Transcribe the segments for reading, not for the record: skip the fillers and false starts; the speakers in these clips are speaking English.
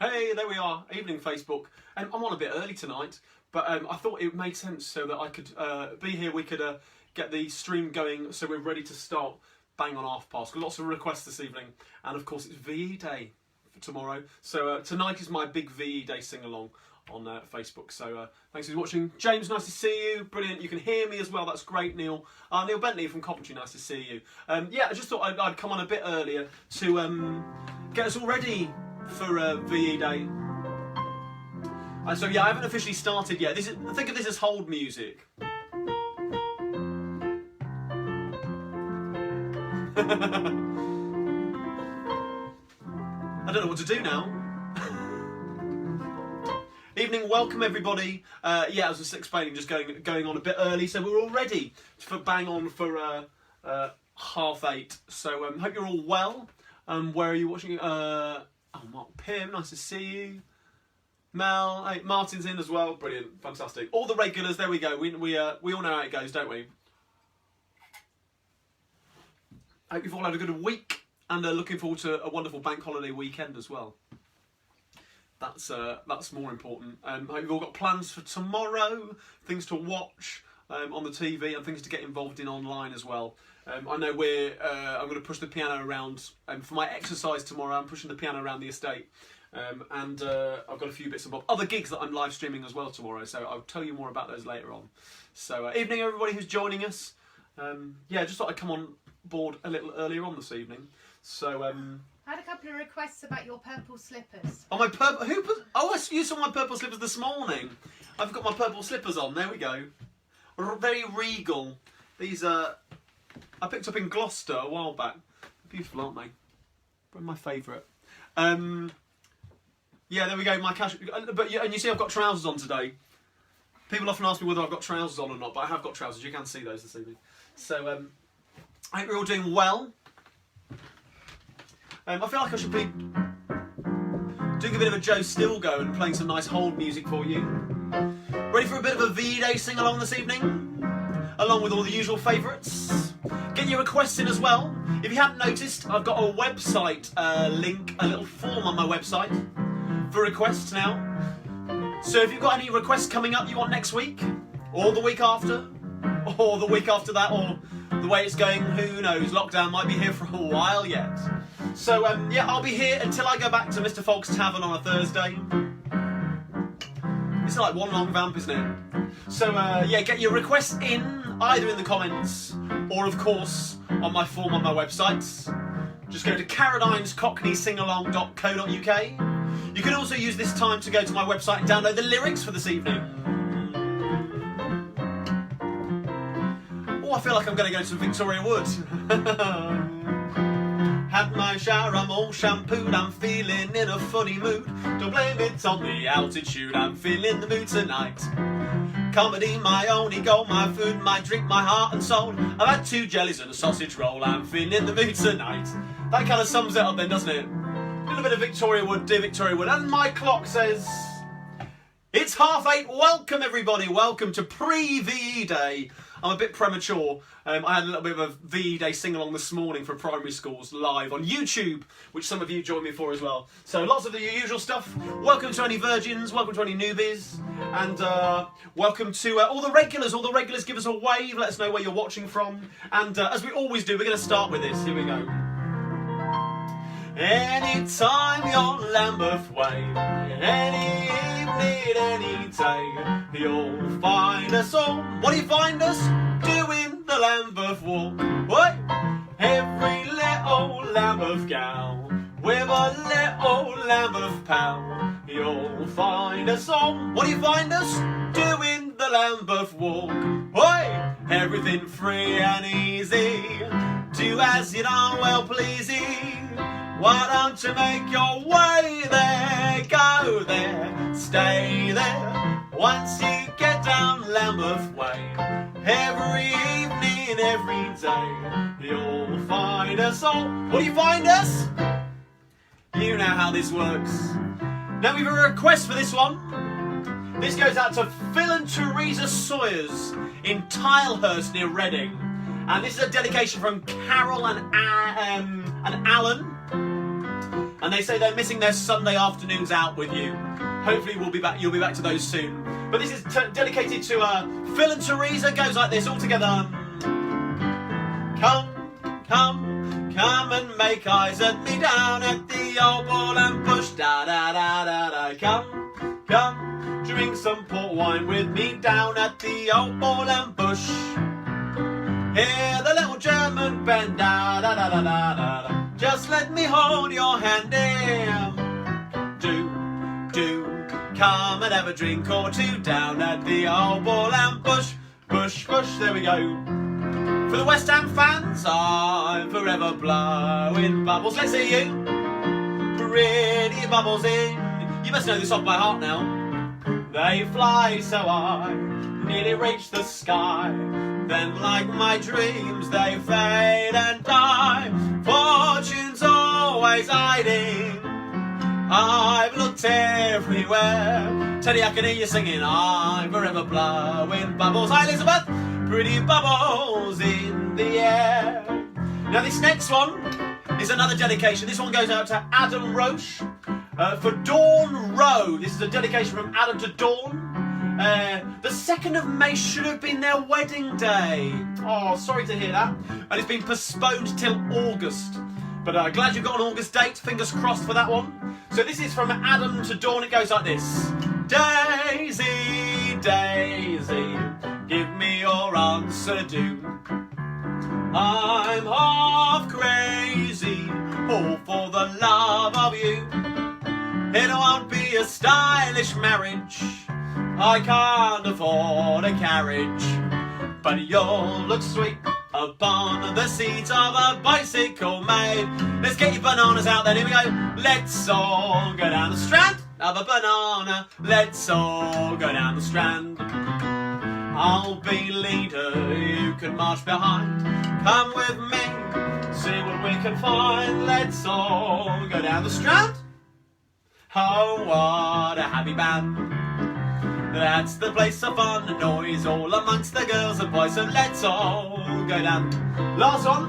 Hey, there we are, evening Facebook. I'm on a bit early tonight, but I thought it made sense so that I could be here, we could get the stream going so we're ready to start bang on past. Got lots of requests this evening, and of course it's VE Day for tomorrow. So tonight is my big VE Day sing-along on Facebook. So thanks for watching. James, nice to see you. Brilliant. You can hear me as well. That's great, Neil. Neil Bentley from Coventry, nice to see you. Yeah, I just thought I'd come on a bit earlier to get us all ready for VE Day. So yeah, I haven't officially started yet. Think of this as hold music. I don't know what to do now. Evening, welcome everybody. Yeah, as I was explaining, just going on a bit early, so we're all ready for bang on for 8:30. So hope you're all well. Where are you watching? Oh, Mark Pym, nice to see you. Mel, hey, Martin's in as well. Brilliant, fantastic. All the regulars, there we go. We all know how it goes, don't we? Hope you've all had a good week and looking forward to a wonderful bank holiday weekend as well. That's more important. I hope you've all got plans for tomorrow, things to watch on the TV and things to get involved in online as well. I know I'm going to push the piano around for my exercise tomorrow. I'm pushing the piano around the estate, and I've got a few bits of other gigs that I'm live streaming as well tomorrow. So I'll tell you more about those later on. So evening everybody who's joining us. Yeah, just thought I'd come on board a little earlier on this evening. So I had a couple of requests about your purple slippers. Oh, my purple. I used my purple slippers this morning. I've got my purple slippers on. There we go. Very regal. These I picked up in Gloucester a while back. Beautiful, aren't they? They're my favourite. Yeah, there we go. My casual. But yeah, and you see, I've got trousers on today. People often ask me whether I've got trousers on or not, but I have got trousers. You can see those this evening. So I hope you're all doing well. I feel like I should be doing a bit of a Joe Stilgo and playing some nice hold music for you. Ready for a bit of a VE Day sing-along this evening? Along with all the usual favourites. Get your requests in as well. If you haven't noticed, I've got a website link, a little form on my website for requests now. So if you've got any requests coming up you want next week, or the week after, or the week after that, or the way it's going, who knows, lockdown might be here for a while yet. So yeah, I'll be here until I go back to Mr. Fogg's Tavern on a Thursday. It's like one long vamp, isn't it? So yeah, get your requests in, either in the comments, or of course, on my form on my website. Just go to carradine's.cockneysingalong.co.uk. You can also use this time to go to my website and download the lyrics for this evening. Oh, I feel like I'm going to go to Victoria Wood. Had my shower, I'm all shampooed, I'm feeling in a funny mood. Don't blame it on the altitude, I'm feeling the mood tonight. Comedy, my only goal, my food, my drink, my heart and soul. I've had 2 jellies and a sausage roll, I'm feeling the mood tonight. That kind of sums it up then, doesn't it? A little bit of Victoria Wood, dear Victoria Wood. And my clock says, it's 8:30, welcome everybody, welcome to pre-VE Day. I'm a bit premature. I had a little bit of a VE Day sing-along this morning for primary schools live on YouTube, which some of you joined me for as well. So lots of the usual stuff. Welcome to any virgins, welcome to any newbies, and welcome to all the regulars. All the regulars, give us a wave, let us know where you're watching from. And as we always do, we're going to start with this. Here we go. Anytime you're Lambeth Way, any evening, any day, you'll find us all. What do you find us? Doing the Lambeth walk. What? Every little Lambeth gal with a little Lambeth pal. You'll find us all. What do you find us? Doing the Lambeth walk. Oi! Everything free and easy. Do as you know, well pleasy. Why don't you make your way there? Go there, stay there. Once you get down Lambeth Way, every evening, every day, you'll find us all. What do you find us? You know how this works. Now we have a request for this one. This goes out to Phil and Teresa Sawyers in Tilehurst near Reading. And this is a dedication from Carol and Alan. And they say they're missing their Sunday afternoons out with you. Hopefully you'll be back to those soon. But this is dedicated to Phil and Teresa. Goes like this all together. Come, come, come and make eyes at me down at the old ball and push. Da da da da da. Come, come, drink some port wine with me down at the old ball and bush. Hear the little German band. Da da da da da da. Just let me hold your hand, dear. Do, come and have a drink or two down at the old ball and bush, bush, bush. There we go. For the West Ham fans, I'm forever blowing bubbles. Let's hear you. Pretty bubbles in. You must know this off by heart now. They fly so high, nearly reach the sky. Then, like my dreams, they fade and die. Fortune's always hiding. I've looked everywhere. Teddy, I can hear you singing. I'm forever blowing bubbles. Hi, Elizabeth. Pretty bubbles in the air. Now, this next one is another dedication. This one goes out to Adam Roche for Dawn Rowe. This is a dedication from Adam to Dawn. The 2nd of May should have been their wedding day. Oh, sorry to hear that. And it's been postponed till August. But glad you've got an August date. Fingers crossed for that one. So this is from Adam to Dawn. It goes like this. Daisy, Daisy, give me your answer, do. I'm half crazy, all for the love of you. It won't be a stylish marriage. I can't afford a carriage, but you'll look sweet upon the seat of a bicycle made. Let's get your bananas out then, here we go. Let's all go down the strand of a banana. Let's all go down the strand. I'll be leader, you can march behind. Come with me, see what we can find. Let's all go down the strand. Oh, what a happy band. That's the place of fun and noise all amongst the girls and boys. So let's all go down. Last one.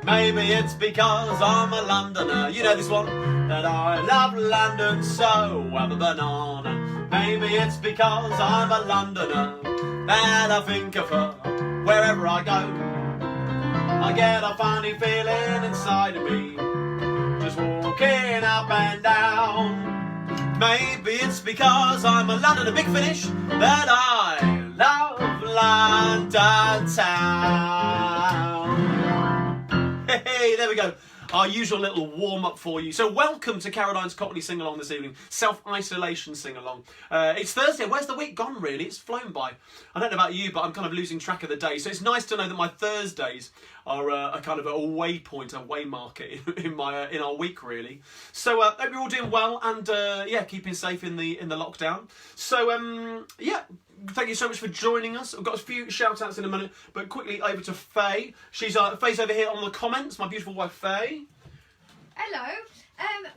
Maybe it's because I'm a Londoner. You know this one. That I love London so. Have a banana. Maybe it's because I'm a Londoner that I think of her wherever I go. I get a funny feeling inside of me, just walking up and down. Maybe it's because I'm a Londoner, big finish, that I love London town. Hey, there we go. Our usual little warm-up for you. So welcome to Carradine's Cockney Sing-Along this evening. Self-isolation sing-along. It's Thursday. Where's the week gone, really? It's flown by. I don't know about you, but I'm kind of losing track of the day. So it's nice to know that my Thursdays are a kind of a waypoint, a way marker in our week, really. So hope you're all doing well and yeah, keeping safe in the lockdown. So yeah. Thank you so much for joining us. I've got a few shout-outs in a minute, but quickly over to Faye. Faye's over here on the comments, my beautiful wife Faye. Hello.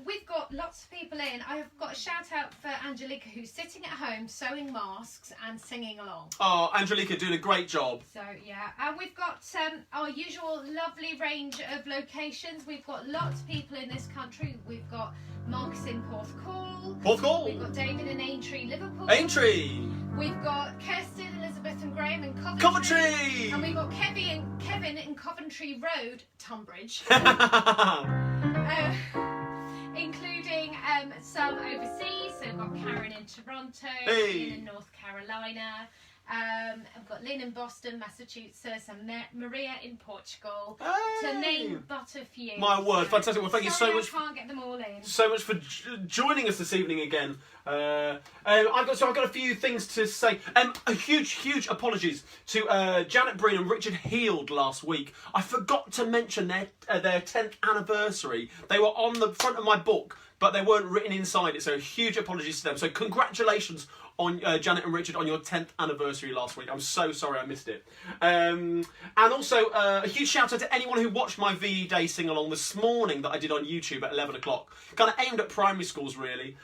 We've got lots of people in. I've got a shout-out for Angelica, who's sitting at home sewing masks and singing along. Oh, Angelica doing a great job. So, yeah. And we've got our usual lovely range of locations. We've got lots of people in this country. We've got Marcus in Porthcawl. Porthcawl. We've got David in Aintree, Liverpool. Aintree. We've got Kirsten, Elizabeth and Graham in Coventry. Coventry! And we've got Kevin in Coventry Road, Tunbridge. Including some overseas. So we've got Karen in Toronto, Ian in North Carolina. I've got Lynn in Boston, Massachusetts, and Maria in Portugal, to name but a few. My word, fantastic. Well, thank you so much. I can't get them all in. So much for joining us this evening again. I've got a few things to say. A huge apologies to Janet Breen and Richard Heald last week. I forgot to mention their 10th anniversary. They were on the front of my book, but they weren't written inside it. So huge apologies to them. So congratulations on Janet and Richard on your 10th anniversary last week. I'm so sorry I missed it. And also a huge shout out to anyone who watched my VE Day sing-along this morning that I did on YouTube at 11 o'clock. Kind of aimed at primary schools, really,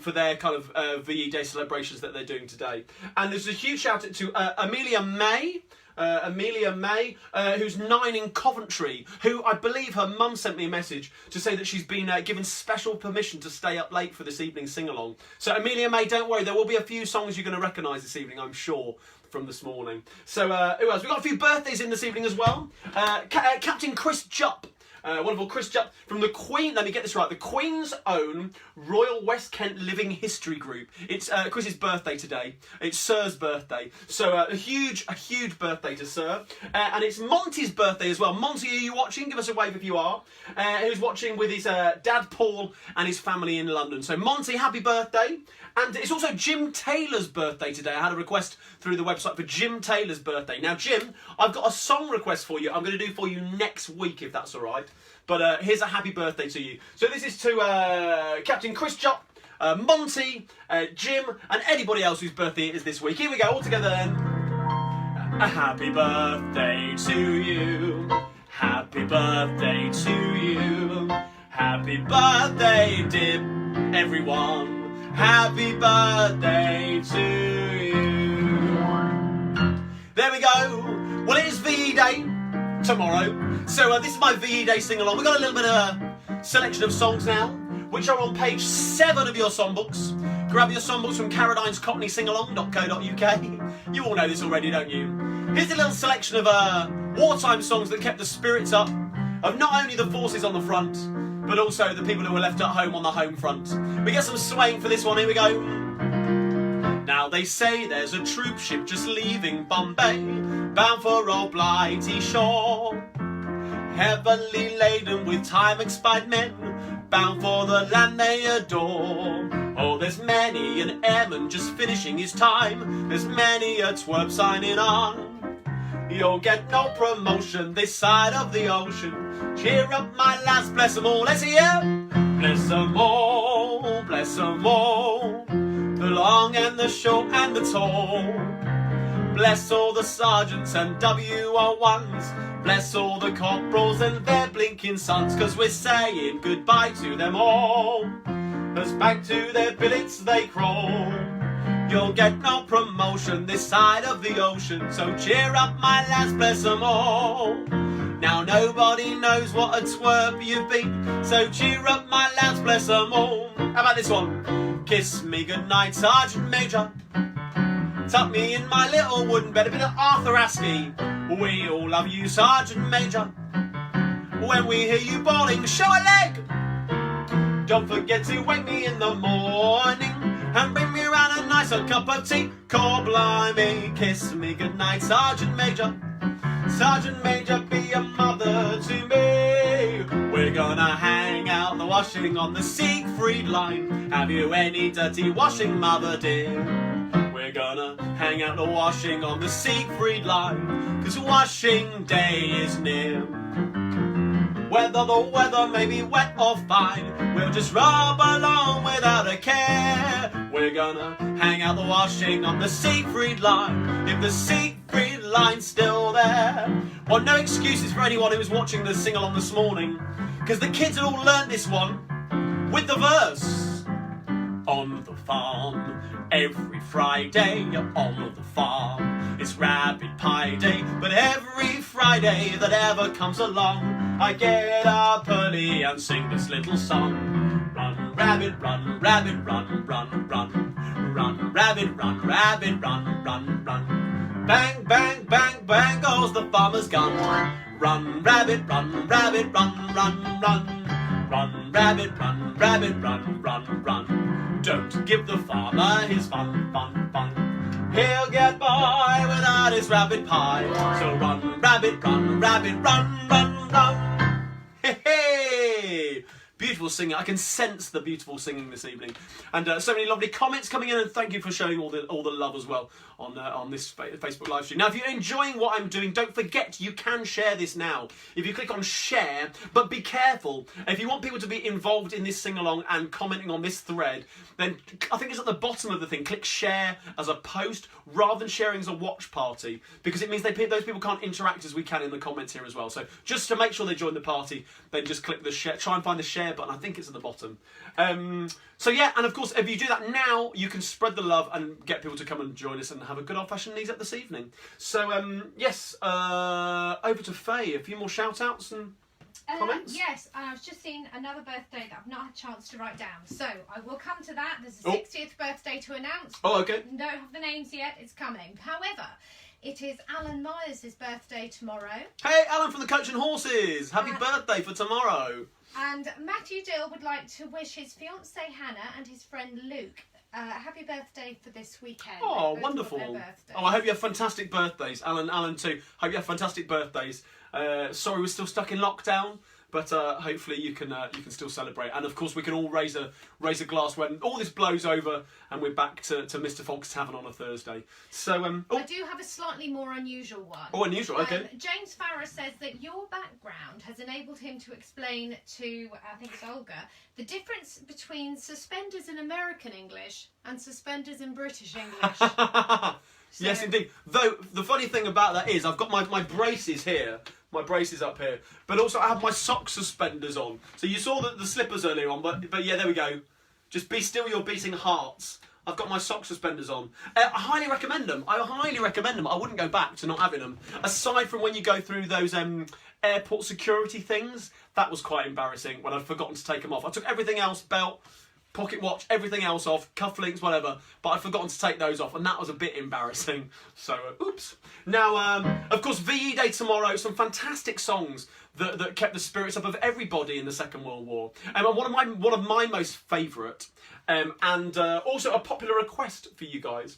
for their kind of VE Day celebrations that they're doing today. And there's a huge shout out to Amelia May, Amelia May, who's 9 in Coventry, who I believe her mum sent me a message to say that she's been given special permission to stay up late for this evening's sing-along. So Amelia May, don't worry, there will be a few songs you're going to recognise this evening, I'm sure, from this morning. So who else? We've got a few birthdays in this evening as well. Captain Chris Jupp. Wonderful Chris Jupp from the Queen, let me get this right, the Queen's own Royal West Kent Living History Group. It's Chris's birthday today. It's Sir's birthday. So a huge birthday to Sir. And it's Monty's birthday as well. Monty, are you watching? Give us a wave if you are. Who's watching with his dad Paul and his family in London. So Monty, happy birthday. And it's also Jim Taylor's birthday today. I had a request through the website for Jim Taylor's birthday. Now, Jim, I've got a song request for you I'm going to do for you next week, if that's all right. But here's a happy birthday to you. So this is to Captain Chris Jupp, Monty, Jim, and anybody else whose birthday it is this week. Here we go, all together then. A happy birthday to you. Happy birthday to you. Happy birthday, dear everyone. Happy birthday to you. There we go. Well, it is VE Day tomorrow. So this is my VE Day sing-along. We've got a little bit of a selection of songs now, which are on page 7 of your songbooks. Grab your songbooks from Carradine's cockneysingalong.co.uk. You all know this already, don't you? Here's a little selection of wartime songs that kept the spirits up of not only the forces on the front, but also the people who were left at home on the home front. We get some swaying for this one, here we go. Now they say there's a troop ship just leaving Bombay, bound for old Blighty shore, heavily laden with time-expired men, bound for the land they adore. Oh, there's many an airman just finishing his time, there's many a twerp signing on. You'll get no promotion this side of the ocean. Cheer up, my lads, bless 'em all. Let's hear. Bless 'em all, bless 'em all. The long and the short and the tall. Bless all the sergeants and WO1s. Bless all the corporals and their blinking sons. 'Cause we're saying goodbye to them all, as back to their billets they crawl. You'll get no promotion this side of the ocean, so cheer up, my lads, bless 'em all. Now nobody knows what a twerp you've been, so cheer up, my lads, bless 'em all. How about this one? Kiss me goodnight, Sergeant Major. Tuck me in my little wooden bed, a bit of Arthur Askey. We all love you, Sergeant Major. When we hear you bawling, show a leg. Don't forget to wake me in the morning and bring me round a nice old cup of tea. Call blimey, kiss me goodnight, Sergeant Major. Sergeant Major, be a mother to me. We're gonna hang out the washing on the Siegfried line. Have you any dirty washing, mother dear? We're gonna hang out the washing on the Siegfried line, 'cause washing day is near. Whether the weather may be wet or fine, we'll just rub along without a care. We're gonna hang out the washing on the Siegfried line, if the Siegfried line's still there. Well, no excuses for anyone who was watching the sing-along this morning, because the kids had all learnt this one with the verse. On the farm, every Friday, on the farm, it's Rabbit Pie Day, but every Friday that ever comes along, I get up early and sing this little song. Run, rabbit, run, rabbit, run, run, run. Run, rabbit, run, rabbit, run, run, run. Bang, bang, bang, bang goes the farmer's gun. Run, rabbit, run, rabbit, run, run, run. Run, rabbit, run, rabbit, run, run, run. Don't give the farmer his fun, fun, fun. He'll get by without his rabbit pie. So run, rabbit, run, run, run. Hey, hey! Beautiful singing. I can sense the beautiful singing this evening, and so many lovely comments coming in. And thank you for showing all the love as well on this Facebook live stream. Now, if you're enjoying what I'm doing, don't forget you can share this now. If you click on share, but be careful. If you want people to be involved in this sing along and commenting on this thread, then I think it's at the bottom of the thing. Click share as a post rather than sharing as a watch party, because it means those people can't interact as we can in the comments here as well. So just to make sure they join the party, then just click the share. Try and find the share share button. I think it's at the bottom. So yeah, and of course, if you do that now, you can spread the love and get people to come and join us and have a good old-fashioned knees up this evening. So yes, over to Faye. A few more shout-outs and comments? Yes, and I've just seen another birthday that I've not had a chance to write down. So I will come to that. There's a 60th birthday to announce. Oh, okay. Don't have the names yet. It's coming. However, it is Alan Myers' birthday tomorrow. Hey, Alan from the Coach and Horses. Happy birthday for tomorrow. And Matthew Dill would like to wish his fiancée Hannah and his friend Luke happy birthday for this weekend. Oh, wonderful. Oh, I hope you have fantastic birthdays. Alan too. Hope you have fantastic birthdays. Sorry we're still stuck in lockdown, but hopefully you can still celebrate. And of course we can all raise a glass when all this blows over and we're back to Mr. Fogg's Tavern on a Thursday. So I do have a slightly more unusual one. Oh, unusual, okay. James Farrer says that your background has enabled him to explain to, I think it's Olga, the difference between suspenders in American English and suspenders in British English. So, yes, indeed. Though the funny thing about that is I've got my braces here. My braces up here, but also I have my sock suspenders on. So you saw the slippers earlier on, but yeah, there we go. Just be still your beating hearts. I've got my sock suspenders on. I highly recommend them. I highly recommend them. I wouldn't go back to not having them. Aside from when you go through those airport security things, that was quite embarrassing when I'd forgotten to take them off. I took everything else, belt, pocket watch, everything else off, cufflinks, whatever, but I'd forgotten to take those off, and that was a bit embarrassing. So, oops. Now, of course, VE Day tomorrow, some fantastic songs that kept the spirits up of everybody in the Second World War. And one of my most favourite, and also a popular request for you guys,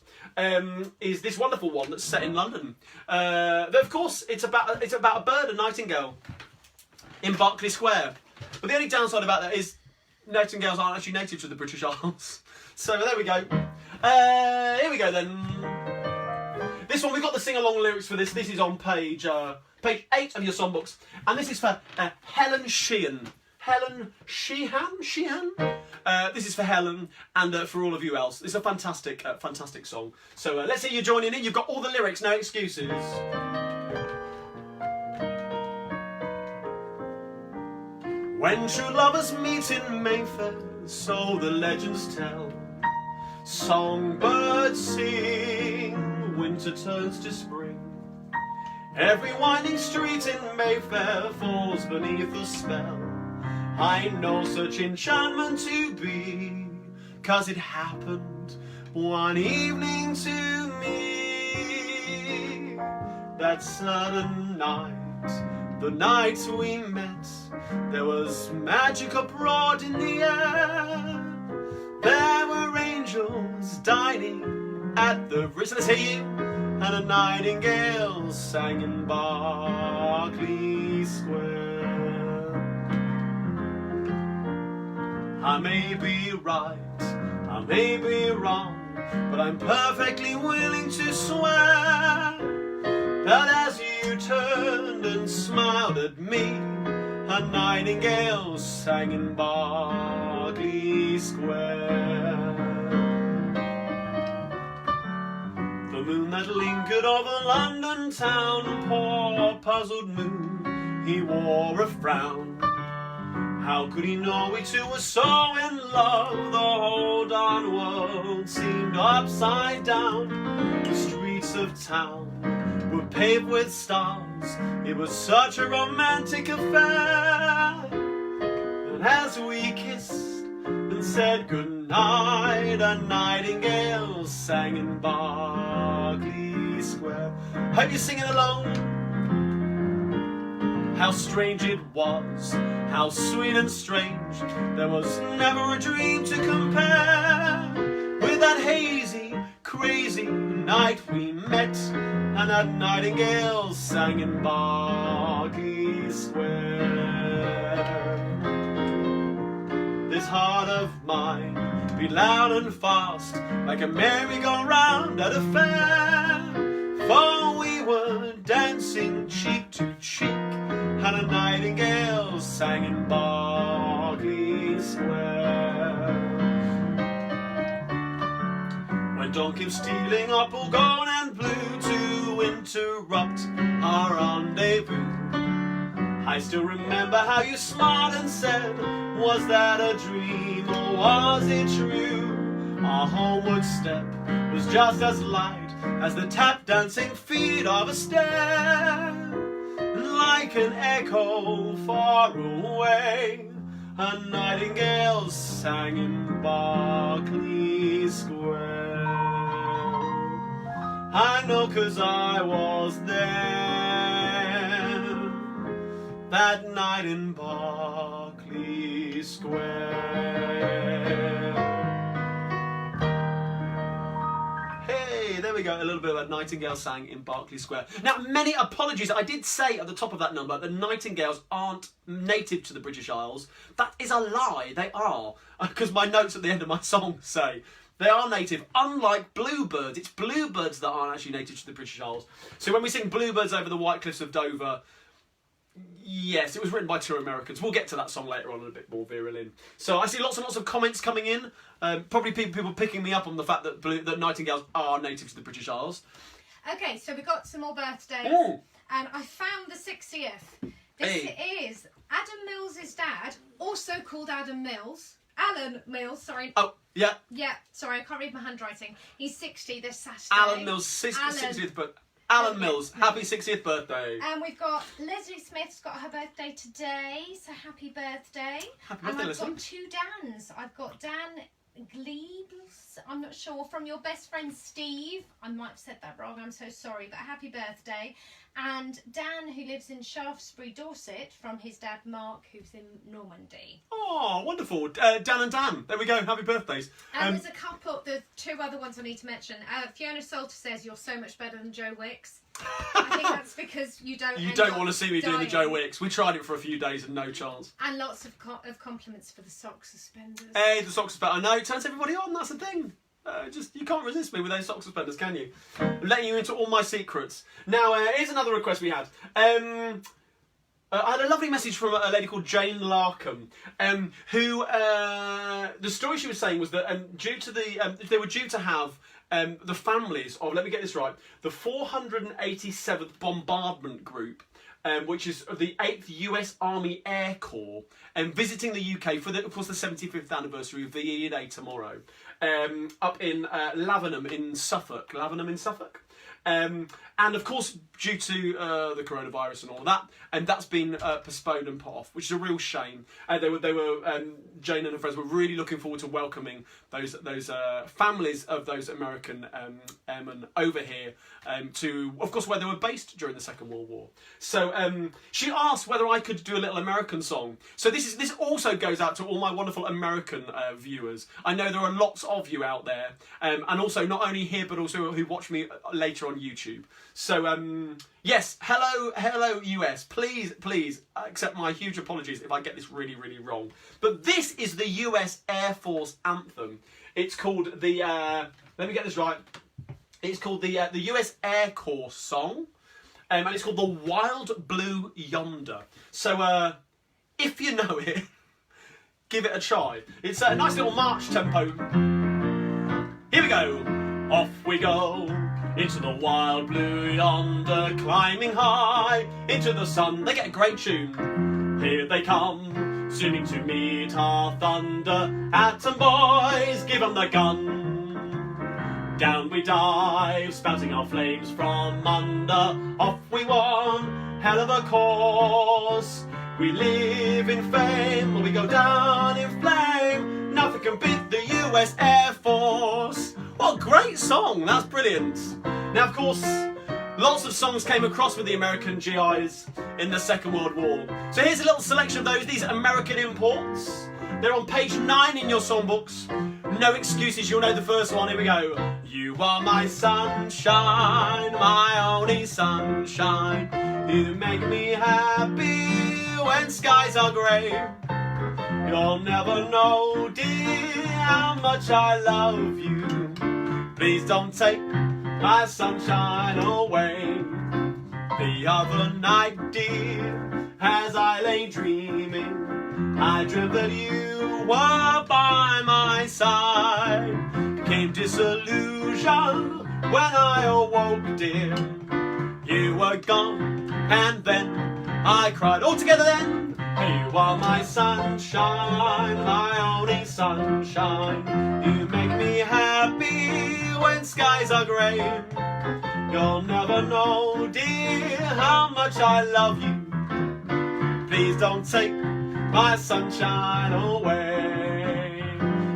is this wonderful one that's set in London. Of course, it's about a bird, a nightingale, in Berkeley Square. But the only downside about that is nightingales aren't actually native to the British Isles. So there we go. Here we go then. This one, we've got the sing-along lyrics for this. This is on page 8 of your songbooks. And this is for Helen Sheehan. Helen Sheehan? This is for Helen and for all of you else. It's a fantastic, fantastic song. So let's see you joining in. You've got all the lyrics, no excuses. When true lovers meet in Mayfair, so the legends tell, songbirds sing, winter turns to spring. Every winding street in Mayfair falls beneath a spell. I know such enchantment to be, 'cause it happened one evening to me. That certain night, the night we met, there was magic abroad in the air. There were angels dining at the roost, let's hear you, and a nightingale sang in Berkeley Square. I may be right, I may be wrong, but I'm perfectly willing to swear that as you turned and smiled at me, a nightingale sang in Berkeley Square. The moon that lingered over London town, poor puzzled moon, he wore a frown. How could he know we two were so in love? The whole darn world seemed upside down. The streets of town were paved with stars. It was such a romantic affair. And as we kissed and said goodnight, a nightingale sang in Berkeley Square. Hope you're singing along. How strange it was, how sweet and strange. There was never a dream to compare with that hazy, crazy night we met, and that nightingale sang in Berkeley Square. This heart of mine beat loud and fast, like a merry-go-round at a fair. For we were dancing cheek to cheek, and a nightingale sang in Berkeley Square. When dawn came stealing up, all gone and blue, to interrupt our rendezvous, I still remember how you smiled and said, was that a dream or was it true? Our homeward step was just as light as the tap dancing feet of a stair. Like an echo far away, a nightingale sang in Berkeley Square. I know 'cause I was there that night in Berkeley Square. Hey, there we go, a little bit about Nightingale sang in Berkeley Square. Now, many apologies, I did say at the top of that number that nightingales aren't native to the British Isles. That is a lie, they are. Because my notes at the end of my song say they are native, unlike bluebirds. It's bluebirds that aren't actually native to the British Isles. So when we sing Bluebirds Over the White Cliffs of Dover, yes, it was written by two Americans. We'll get to that song later on and a bit more veer in. So I see lots and lots of comments coming in. Probably people picking me up on the fact that that nightingales are native to the British Isles. Okay, so we got some more birthdays. Ooh. And I found the 60th. This is Adam Mills' dad, also called Adam Mills. Alan Mills, sorry. Oh, yeah. Yeah, sorry, I can't read my handwriting. He's 60 this Saturday. Alan Mills' 60th birthday. Alan Mills, happy 60th birthday. And we've got Leslie Smith's got her birthday today, so happy birthday. Happy birthday, and I've Leslie. got two Dans. I've got Dan Gleebs, I'm not sure, from your best friend Steve. I might have said that wrong, I'm so sorry, but happy birthday. And Dan, who lives in Shaftesbury, Dorset, from his dad Mark, who's in Normandy. Oh, wonderful. Dan and Dan, there we go, happy birthdays. And there's a couple, there's two other ones I need to mention. Fiona Salter says, you're so much better than Joe Wicks. I think that's because you don't want to see me doing the Joe Wicks. We tried it for a few days and no chance. And lots of compliments for the sock suspenders. Hey, the sock suspenders. I know, it turns everybody on, that's the thing. You can't resist me with those sock suspenders, can you? I'm letting you into all my secrets. Now, here's another request we had. I had a lovely message from a lady called Jane Larkham, who the story she was saying was that they were due to have the families of, let me get this right, the 487th Bombardment Group, which is the 8th US Army Air Corps, visiting the UK for, of course, the 75th anniversary of VE Day tomorrow, up in Lavenham in Suffolk. And of course, due to the coronavirus and all that, and that's been postponed and put off, which is a real shame. They were Jane and her friends were really looking forward to welcoming those families of those American airmen over here to, of course, where they were based during the Second World War. So she asked whether I could do a little American song. So this also goes out to all my wonderful American viewers. I know there are lots of you out there, and also not only here but also who watch me later on YouTube. So yes, hello US. Please accept my huge apologies if I get this really wrong. But this is the US Air Force anthem. It's called the let me get this right. It's called the US Air Corps song, and it's called The Wild Blue Yonder. So if you know it, give it a try. It's a nice little march tempo. Here we go. Off we go. Into the wild blue yonder, climbing high into the sun. They get a great tune. Here they come, zooming to meet our thunder. Atom boys, give 'em the gun. Down we dive, spouting our flames from under. Off we won, hell of a course. We live in fame, or we go down in flame. Nothing can beat the US Air Force. What a great song, that's brilliant. Now, of course, lots of songs came across with the American GIs in the Second World War. So here's a little selection of those, these American imports. They're on page 9 in your songbooks. No excuses, you'll know the first one, here we go. You are my sunshine, my only sunshine. You make me happy when skies are grey. You'll never know, dear, how much I love you. Please don't take my sunshine away. The other night, dear, as I lay dreaming, I dreamt that you were by my side. Came disillusion when I awoke, dear. You were gone, and then I cried. All together then. You are my sunshine, my only sunshine. You make me happy when skies are grey. You'll never know, dear, how much I love you. Please don't take my sunshine away.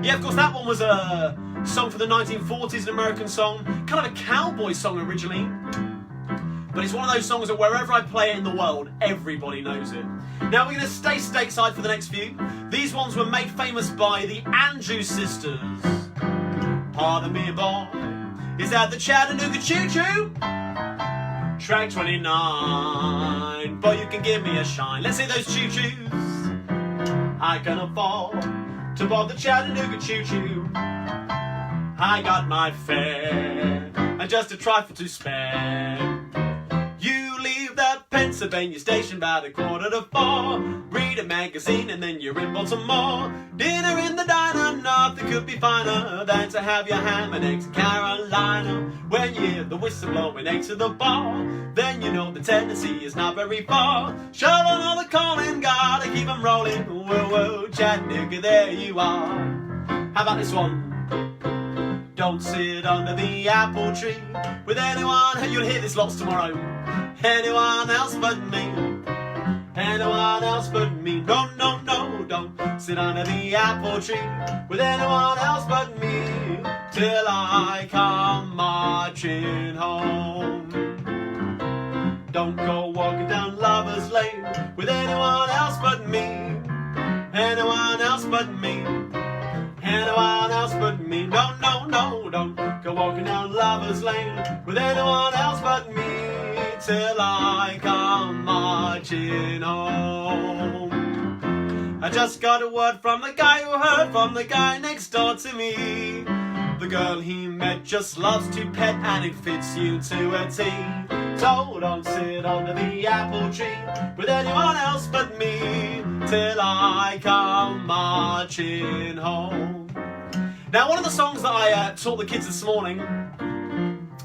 Yeah, of course, that one was a song for the 1940s, an American song. Kind of a cowboy song originally. But it's one of those songs that wherever I play it in the world, everybody knows it. Now we're going to stay stateside for the next few. These ones were made famous by the Andrews Sisters. Pardon me, boy, is that the Chattanooga Choo-Choo? Track 29, but you can give me a shine. Let's see those choo-choos. I can afford to board the Chattanooga Choo-Choo. I got my fare and just a trifle to spare. You leave that Pennsylvania station about 3:45. Read a magazine and then you're in Baltimore. Dinner in the diner, nothing could be finer than to have your ham and eggs in Carolina. When you hear the whistle blowing 8 to the bar, then you know the Tennessee is not very far. Shut on all the calling, gotta keep 'em rolling. Whoa, whoa, Chattanooga, there you are. How about this one? Don't sit under the apple tree with anyone. You'll hear this lots tomorrow. Anyone else but me. Anyone else but me. No, no, no, don't sit under the apple tree with anyone else but me till I come marching home. Don't go walking down Lover's Lane with anyone else but me. Anyone else but me. Anyone else but me. No, no, no, don't go walking down Lover's Lane with anyone else but me till I come marching home. I just got a word from the guy who heard from the guy next door to me. The girl he met just loves to pet and it fits you to a T. So don't sit under the apple tree with anyone else but me till I come marching home. Now, one of the songs that I taught the kids this morning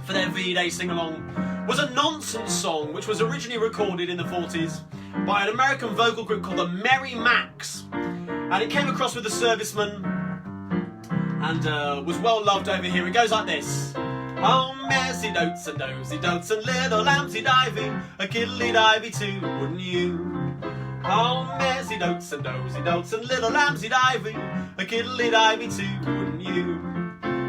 for their VE Day sing-along was a nonsense song which was originally recorded in the 40s by an American vocal group called the Merry Macs. And it came across with the servicemen and was well loved over here. It goes like this. Oh, messy dotes and dozy dotes and little lambsy divey, a kiddly divey too, wouldn't you? Oh, messy dotes and dozy dotes and little lambsy divey, a kiddly divey too, wouldn't you?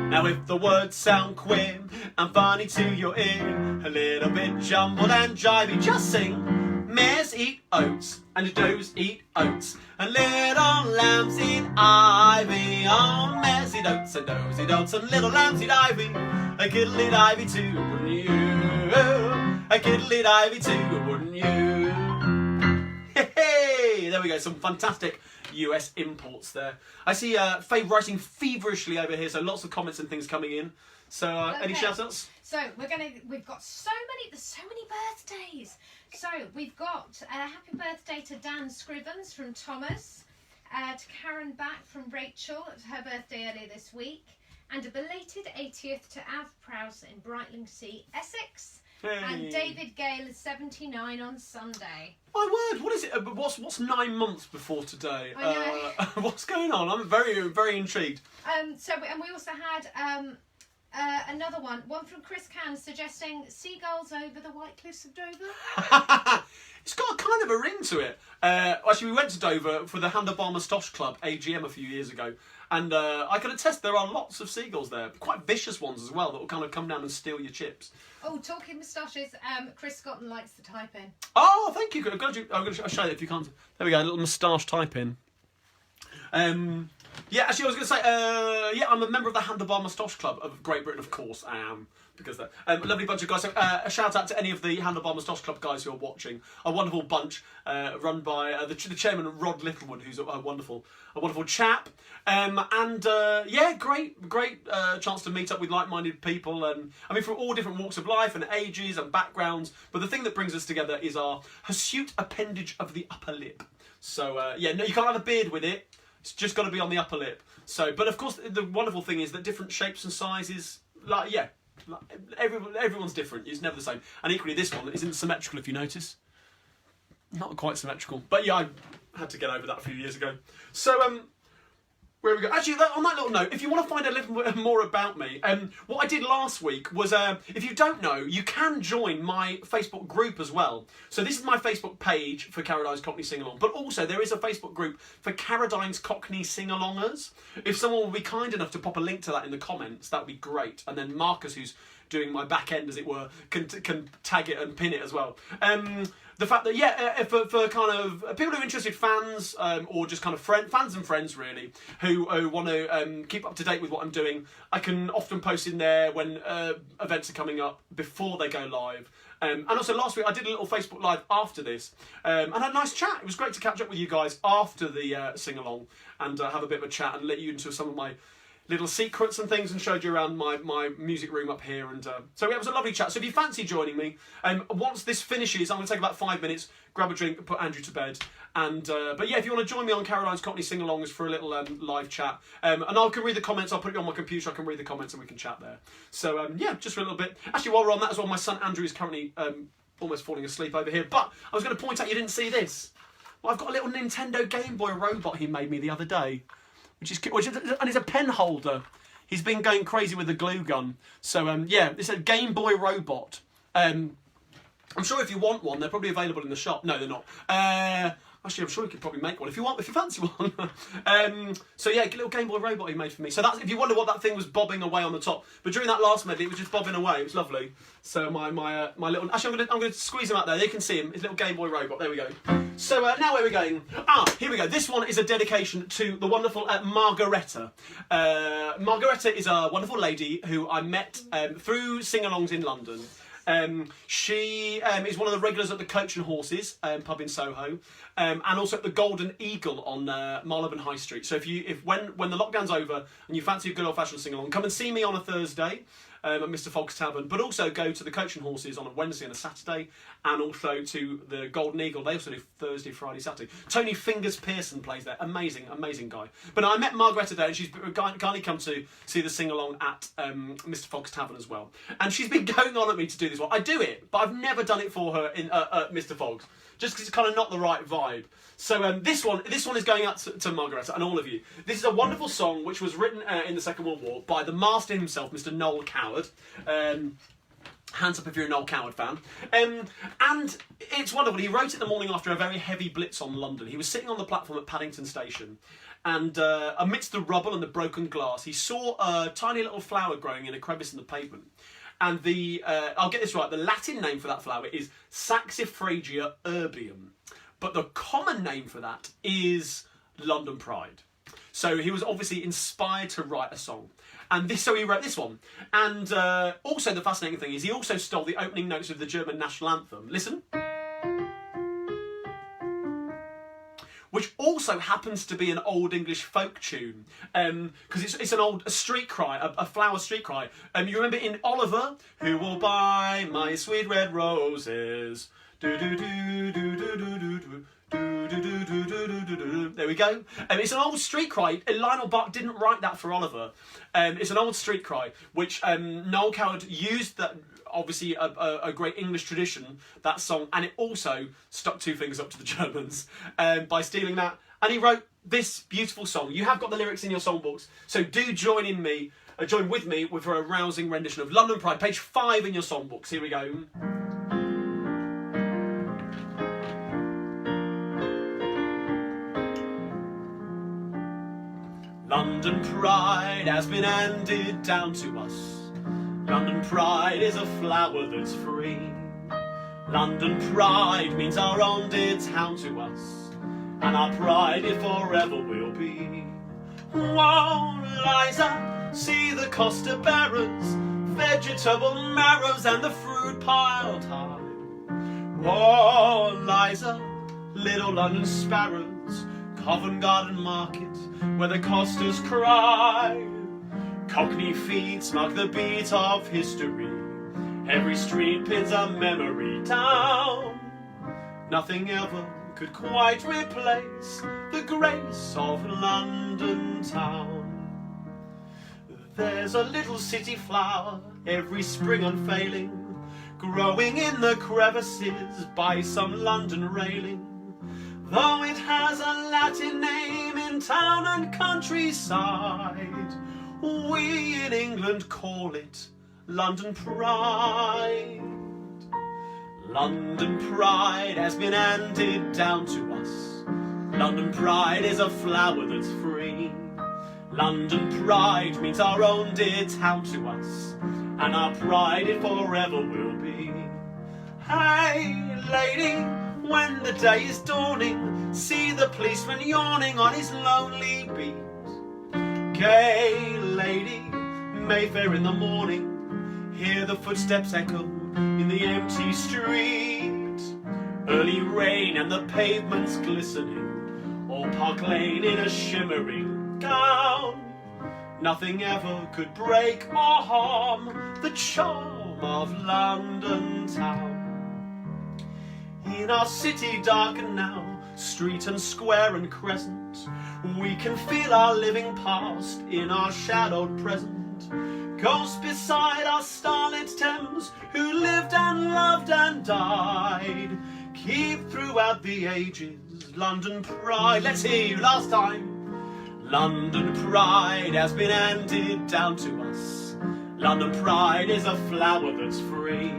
Now if the words sound queer and funny to your ear, a little bit jumbled and jivey, just sing. Mares eat oats and does eat oats and little lambs eat ivy. Oh, messy dotes and dozy dotes and little lambs eat ivy, a kiddly divey too, wouldn't you? A kiddly divey too, wouldn't you? Hey, there we go, some fantastic US imports there. I see Faye writing feverishly over here, so lots of comments and things coming in. So okay. Any shout outs? So we've got so many birthdays. So we've got a happy birthday to Dan Scrivens from Thomas, to Karen Back from Rachel, it was her birthday earlier this week, and a belated 80th to Av Prowse in Brightlingsea, Essex. Hey. And David Gale is 79 on Sunday. My word, what is it? What's 9 months before today? I know. What's going on? I'm very, very intrigued. And we also had another one from Chris Can suggesting seagulls over the White Cliffs of Dover. It's got kind of a ring to it. Actually, we went to Dover for the Handlebar Moustache Club AGM a few years ago, and I can attest there are lots of seagulls there, quite vicious ones as well that will kind of come down and steal your chips. Oh, talking moustaches, Chris Scotton likes to type in. Oh, thank you. I'm going to show you if you can't. There we go, a little moustache type in. Yeah, actually, I was going to say, yeah, I'm a member of the Handlebar Moustache Club of Great Britain, of course I am, because they're a lovely bunch of guys. So, a shout out to any of the Handlebar Moustache Club guys who are watching. A wonderful bunch, run by the chairman, Rod Littlewood, who's a wonderful chap. Yeah, great chance to meet up with like-minded people, and I mean from all different walks of life and ages and backgrounds. But the thing that brings us together is our hirsute appendage of the upper lip. So yeah, no, you can't have a beard with it. It's just got to be on the upper lip. So, but of course, the wonderful thing is that different shapes and sizes, like yeah, everyone's different. It's never the same. And equally, this one isn't symmetrical. If you notice, not quite symmetrical. But yeah, I had to get over that a few years ago. So, where we go? Actually, on that little note, if you want to find a little bit more about me, what I did last week was, if you don't know, you can join my Facebook group as well. So this is my Facebook page for Carradine's Cockney Sing-Along, but also there is a Facebook group for Carradine's Cockney Sing-Alongers. If someone will be kind enough to pop a link to that in the comments, that would be great. And then Marcus, who's doing my back end, as it were, can tag it and pin it as well. The fact that, yeah, for kind of people who are interested, fans, or just kind of fans and friends, really, who want to keep up to date with what I'm doing, I can often post in there when events are coming up before they go live. And also last week I did a little Facebook Live after this, and had a nice chat. It was great to catch up with you guys after the sing-along and have a bit of a chat and let you into some of my little secrets and things, and showed you around my music room up here. And so it was a lovely chat. So if you fancy joining me, once this finishes, I'm going to take about 5 minutes, grab a drink and put Andrew to bed. And but yeah, if you want to join me on Carradine's Cockney Sing-Alongs for a little live chat, and I can read the comments, I'll put it on my computer, I can read the comments and we can chat there. So yeah, just for a little bit. Actually, while we're on that as well, my son Andrew is currently almost falling asleep over here. But I was going to point out, you didn't see this. Well, I've got a little Nintendo Game Boy robot he made me the other day. And it's a pen holder. He's been going crazy with the glue gun. So yeah, it's a Game Boy robot. I'm sure if you want one, they're probably available in the shop. No, they're not. Actually, I'm sure you could probably make one if you fancy one. So yeah, a little Game Boy robot he made for me. So that's, if you wonder what that thing was bobbing away on the top, but during that last medley, it was just bobbing away. It was lovely. So my little, actually, I'm gonna squeeze him out there. They can see him. His little Game Boy robot. There we go. So now where are we going? Here we go. This one is a dedication to the wonderful Margaretta. Margaretta is a wonderful lady who I met through sing-alongs in London. She is one of the regulars at the Coach and Horses pub in Soho, and also at the Golden Eagle on Marylebone High Street. So when the lockdown's over and you fancy a good old-fashioned sing-along, come and see me on a Thursday at Mr Fogg's Tavern, but also go to the Coach and Horses on a Wednesday and a Saturday, and also to the Golden Eagle. They also do Thursday, Friday, Saturday. Tony Fingers Pearson plays there. Amazing guy. But I met Margaretta there, and she's kindly come to see the sing-along at Mr Fogg's Tavern as well. And she's been going on at me to do this one. I do it, but I've never done it for her at Mr Fogg's, just because it's kind of not the right vibe. So this one is going out to Margaretta and all of you. This is a wonderful song which was written in the Second World War by the master himself, Mr Noel Coward. Hands up if you're a Noel Coward fan. And it's wonderful. He wrote it the morning after a very heavy blitz on London. He was sitting on the platform at Paddington Station, and amidst the rubble and the broken glass, he saw a tiny little flower growing in a crevice in the pavement. And I'll get this right, the Latin name for that flower is Saxifragia erbium. But the common name for that is London Pride. So he was obviously inspired to write a song. And so he wrote this one. And also the fascinating thing is he also stole the opening notes of the German national anthem. Listen. Which also happens to be an old English folk tune, because it's a street cry, a flower street cry. You remember in Oliver, who will buy my sweet red roses? Do do do do do do do do. There we go. It's an old street cry. Lionel Bart didn't write that for Oliver. It's an old street cry, which Noel Coward used, that obviously a great English tradition, that song, and it also stuck two fingers up to the Germans by stealing that. And he wrote this beautiful song. You have got the lyrics in your songbooks, so do join with me with a rousing rendition of London Pride, page 5 in your songbooks. Here we go. London Pride has been handed down to us. London Pride is a flower that's free. London Pride means our own dear town to us, and our pride it forever will be. Whoa, Liza, see the coster barons, vegetable marrows and the fruit piled high. Whoa, Liza, little London sparrows, Covent Garden Market, where the costers cry. Cockney feet mark the beat of history. Every street pins a memory down. Nothing ever could quite replace the grace of London town. There's a little city flower every spring unfailing, growing in the crevices by some London railing. Though it has a Latin name in town and countryside, we in England call it London Pride. London Pride has been handed down to us. London Pride is a flower that's free. London Pride means our own dear town to us, and our pride it forever will be. Hey lady, when the day is dawning, see the policeman yawning on his lonely beat. Gay lady, Mayfair in the morning, hear the footsteps echo in the empty street. Early rain and the pavements glistening, or Park Lane in a shimmering gown. Nothing ever could break or harm the charm of London town. In our city darkened now, street and square and crescent, we can feel our living past in our shadowed present. Ghosts beside our starlit Thames, who lived and loved and died, keep throughout the ages London pride. Let's hear you last time. London pride has been handed down to us. London pride is a flower that's free.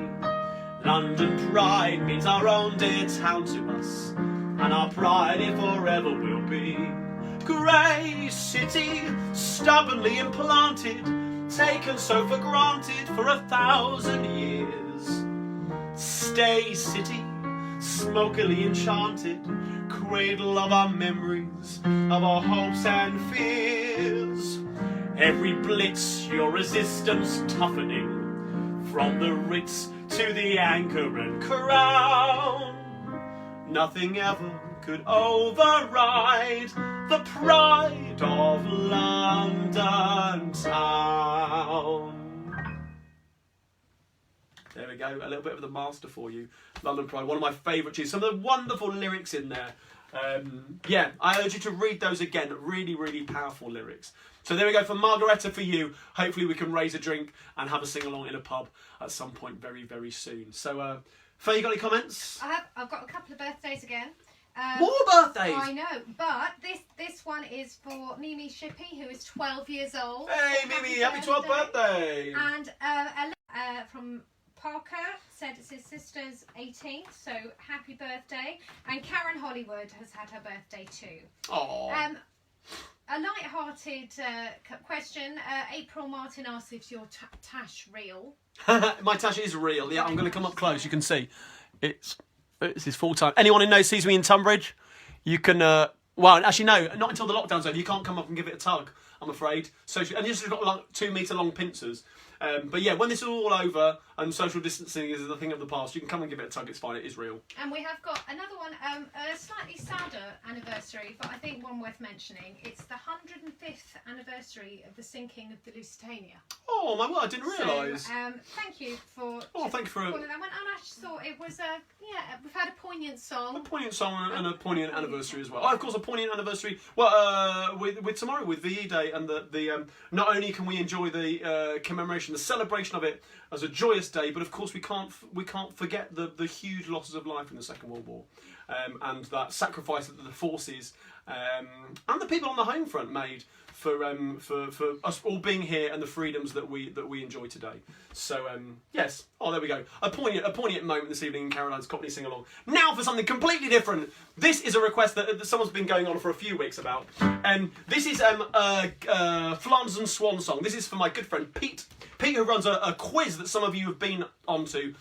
London pride means our own dear town to us, and our pride it forever will be. Grey city, stubbornly implanted, taken so for granted for 1,000 years. Stay city, smokily enchanted, cradle of our memories, of our hopes and fears. Every blitz, your resistance toughening, from the Ritz to the Anchor and Crown. Nothing ever could override the pride of London town. There we go, a little bit of the master for you. London Pride, one of my favourite tunes. Some of the wonderful lyrics in there. Yeah, I urge you to read those again. Really, really powerful lyrics. So there we go, for Margaretta for you. Hopefully we can raise a drink and have a sing-along in a pub at some point very, very soon. So, Faye, you got any comments? I've got a couple of birthdays again. More birthdays? I know, but this one is for Mimi Shippey, who is 12 years old. Hey, Mimi, happy 12th birthday! And from Parker said it's his sister's 18th, so happy birthday. And Karen Hollywood has had her birthday too. Aww. A light-hearted question. April Martin asks if your tash real. My tash is real. Yeah, I'm going to come up close. You can see it's his full time. Anyone who sees me in Tunbridge, you can. Well, actually, no, not until the lockdown's over. You can't come up and give it a tug, I'm afraid. And you've got like 2 metre long pincers. But yeah, when this is all over and social distancing is a thing of the past, you can come and give it a tug. It's fine. It is real. And we have got another one, a slightly sadder anniversary, but I think one worth mentioning. It's the 105th anniversary of the sinking of the Lusitania. Oh my word! I didn't realise. So, thank you for. Thank you for calling that one. And I just thought it was we've had a poignant song. A poignant song and a poignant anniversary as well. Oh, of course, a poignant anniversary. Well, with tomorrow, with VE Day, and the not only can we enjoy the commemoration, the celebration of it as a joyous day, but of course we can't forget the huge losses of life in the Second World War, and that sacrifice that the forces and the people on the home front made for us all being here and the freedoms that we enjoy today. So yes, there we go. A poignant moment this evening in Carradine's Cockney Sing Along. Now for something completely different. This is a request that someone's been going on for a few weeks about. This is Flanders and Swan song. This is for my good friend Pete. Pete, who runs a quiz that some of you have been onto.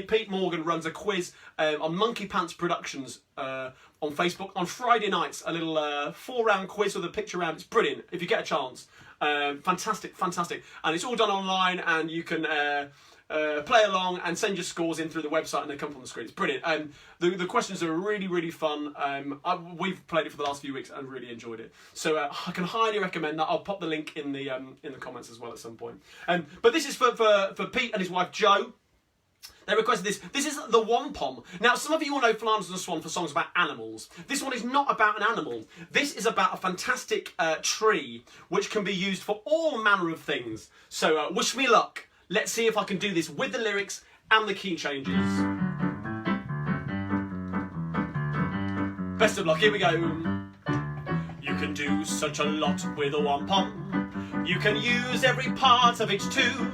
Pete Morgan runs a quiz on Monkey Pants Productions on Facebook on Friday nights. A little 4-round quiz with a picture round. It's brilliant if you get a chance. Fantastic. And it's all done online, and you can play along and send your scores in through the website, and they come up on the screen. It's brilliant. The questions are really, really fun. We've played it for the last few weeks and really enjoyed it. So I can highly recommend that. I'll pop the link in the comments as well at some point. But this is for Pete and his wife Jo. They requested this. This is the Wampum. Now, some of you will know Flanders and the Swan for songs about animals. This one is not about an animal. This is about a fantastic tree, which can be used for all manner of things. So, wish me luck. Let's see if I can do this with the lyrics and the key changes. Best of luck, here we go. You can do such a lot with a wampum. You can use every part of it too.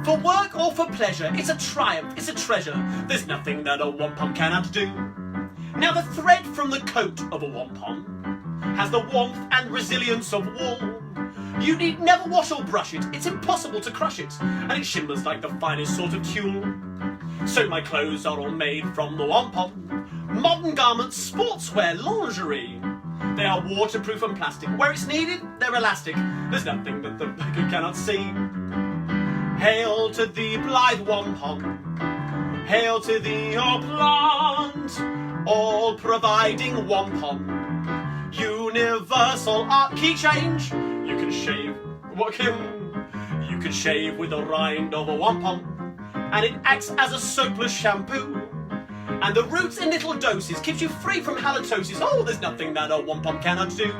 For work or for pleasure, it's a triumph, it's a treasure. There's nothing that a wampum cannot do. Now the thread from the coat of a wampum has the warmth and resilience of wool. You need never wash or brush it, it's impossible to crush it, and it shimmers like the finest sort of tulle. So my clothes are all made from the wampum. Modern garments, sportswear, lingerie. They are waterproof and plastic. Where it's needed, they're elastic. There's nothing that the beggar cannot see. Hail to thee, blithe wampum. Hail to thee, O plant, all providing wampum. Universal art key change. You can shave. You can shave with the rind of a wampum, and it acts as a soapless shampoo. And the roots in little doses keeps you free from halitosis. Oh, there's nothing that a wampum cannot do.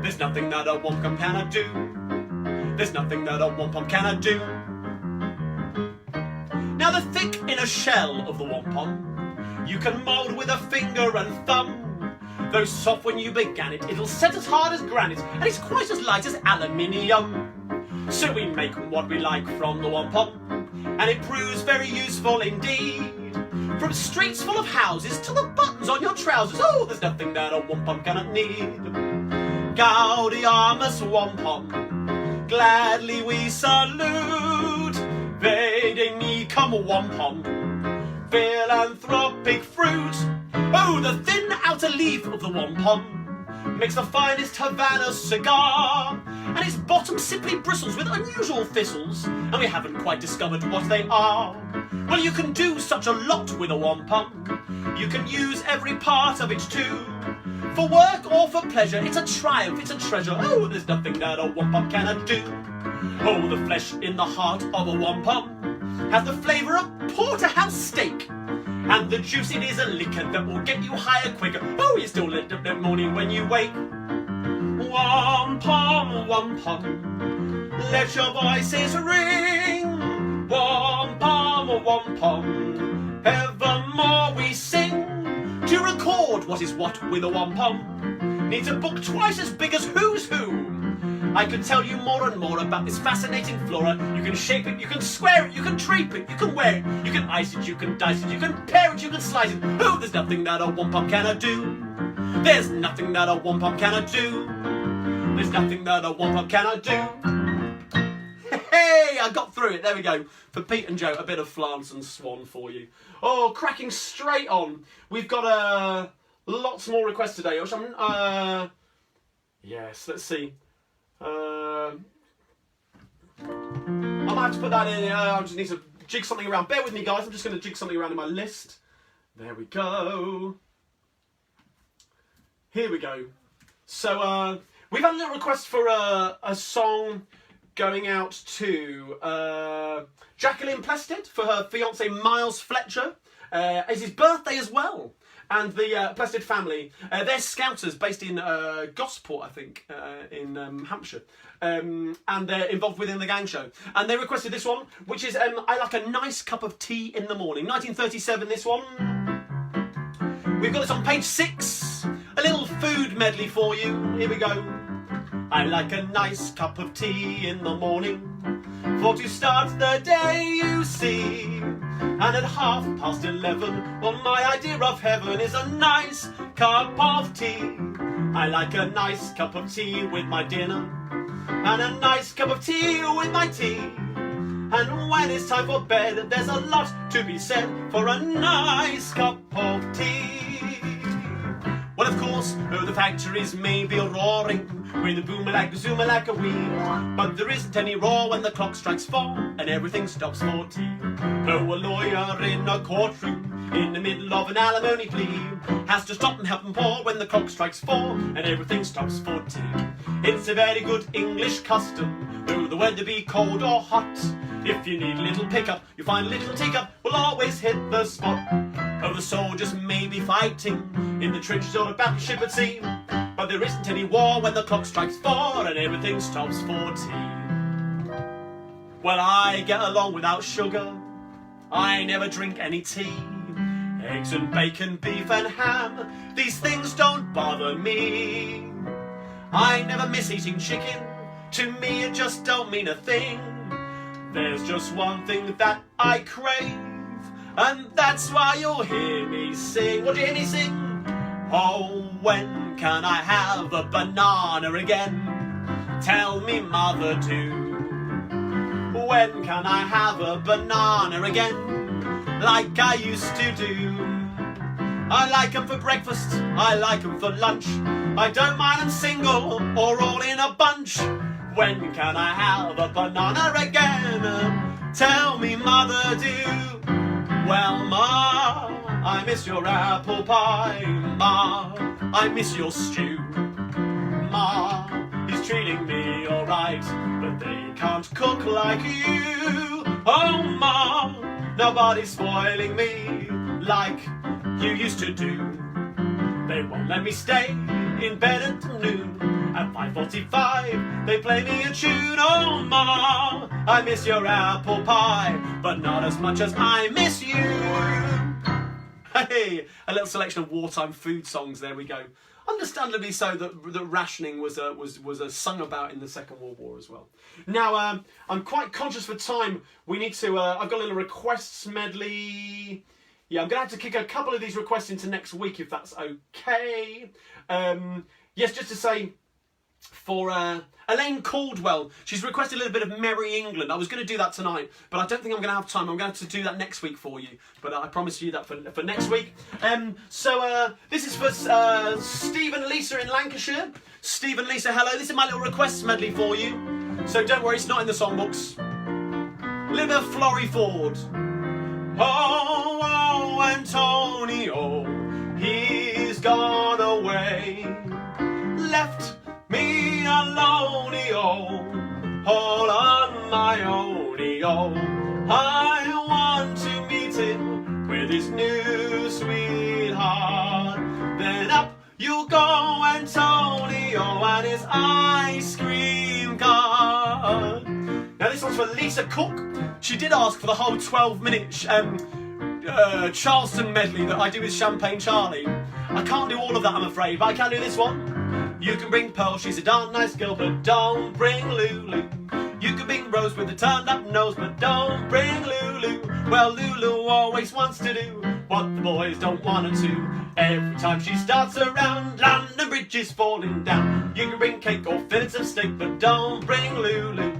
There's nothing that a wampum cannot do. There's nothing that a wampum cannot do. Now the thick inner shell of the wampum you can mould with a finger and thumb. Though soft when you began it, it'll set as hard as granite, and it's quite as light as aluminium. So we make what we like from the wampum, and it proves very useful indeed. From streets full of houses to the buttons on your trousers, oh, there's nothing that a wampum cannot need. Gaudiamus wampum, gladly we salute. Vade mecum wampum, philanthropic fruit. Oh, the thin outer leaf of the wampum makes the finest Havana cigar, and its bottom simply bristles with unusual thistles, and we haven't quite discovered what they are. Well, you can do such a lot with a wampum. You can use every part of it too. For work or for pleasure, it's a triumph, it's a treasure. Oh, there's nothing that a wampum cannot do. Oh, the flesh in the heart of a wampum has the flavour of porterhouse steak, and the juice it is a liquor that will get you higher quicker. Oh, you still lit up that morning when you wake. Wampum, wampum, let your voices ring. Wampum, wampum, evermore we sing. To record what is what with a wampum needs a book twice as big as Who's Who. I could tell you more and more about this fascinating flora. You can shape it, you can square it, you can drape it, you can wear it, you can ice it, you can dice it, you can pare it, you can slice it. Oh, there's nothing that a wampum cannot do. There's nothing that a wampum cannot do. There's nothing that a wampum cannot do. Hey, I got through it. There we go. For Pete and Joe, a bit of Flance and Swan for you. Oh, cracking straight on. We've got lots more requests today. Yes, let's see. I might have to put that in. I just need to jig something around. Bear with me, guys. I'm just going to jig something around in my list. There we go. Here we go. So we've had a little request for a song going out to Jacqueline Plested for her fiance Miles Fletcher. It's his birthday as well. And the Plested family, they're scouters based in Gosport, I think, in Hampshire. And they're involved within the gang show. And they requested this one, which is I Like a Nice Cup of Tea in the Morning. 1937, this one. We've got this on page 6. A little food medley for you. Here we go. I like a nice cup of tea in the morning, for to start the day, you see. And at 11:30, well, my idea of heaven is a nice cup of tea. I like a nice cup of tea with my dinner, and a nice cup of tea with my tea. And when it's time for bed, there's a lot to be said for a nice cup of tea. Well, of course, the factories may be roaring with a boom-a-lack, zoom-a-lack-a-wee, but there isn't any roar when the clock strikes 4 and everything stops for tea. Oh, a lawyer in a courtroom in the middle of an alimony plea has to stop and help him pour when the clock strikes 4 and everything stops for tea. It's a very good English custom, though the weather be cold or hot. If you need a little pickup, you find a little teacup will always hit the spot. Oh, the soldiers may be fighting in the trenches on a battleship at sea, but there isn't any war when the clock strikes 4 and everything stops for tea. Well, I get along without sugar. I never drink any tea. Eggs and bacon, beef and ham, these things don't bother me. I never miss eating chicken, to me it just don't mean a thing. There's just one thing that I crave, and that's why you'll hear me sing. What do you hear me sing? Oh, when can I have a banana again? Tell me, mother, do. When can I have a banana again, like I used to do? I like 'em for breakfast, I like 'em for lunch. I don't mind 'em single or all in a bunch. When can I have a banana again? Tell me, mother, do. Well, Ma, I miss your apple pie. Ma, I miss your stew. Ma, he's treating me alright, but they can't cook like you. Oh, Ma, nobody's spoiling me like you used to do. They won't let me stay in bed until noon. At 5:45 they play me a tune. Oh, Ma, I miss your apple pie, but not as much as I miss you. Hey, a little selection of wartime food songs. There we go. Understandably so that rationing was sung about in the Second World War as well. Now, I'm quite conscious for time. We need to. I've got a little requests medley. Yeah, I'm going to have to kick a couple of these requests into next week if that's okay. Yes, just to say, for Elaine Caldwell, she's requested a little bit of Merry England. I was going to do that tonight, but I don't think I'm going to have time. I'm going to have to do that next week for you, but I promise you that for next week. So this is for Steve and Lisa in Lancashire. Steve and Lisa, hello. This is my little requests medley for you. So don't worry, it's not in the songbooks. A little bit of Florrie Ford. Oh, oh, Antonio, he's gone away, left me alone, all on my own. I want to meet him with his new sweetheart. Then up you go, Antonio, and his ice cream cart. Now this one's for Lisa Cook. She did ask for the whole 12-minute Charleston medley that I do with Champagne Charlie. I can't do all of that, I'm afraid, but I can do this one. You can bring Pearl, she's a darn nice girl, but don't bring Lulu. You can bring Rose with a turned-up nose, but don't bring Lulu. Well, Lulu always wants to do what the boys don't want her to. Every time she starts around, London Bridge is falling down. You can bring cake or fillets of steak, but don't bring Lulu.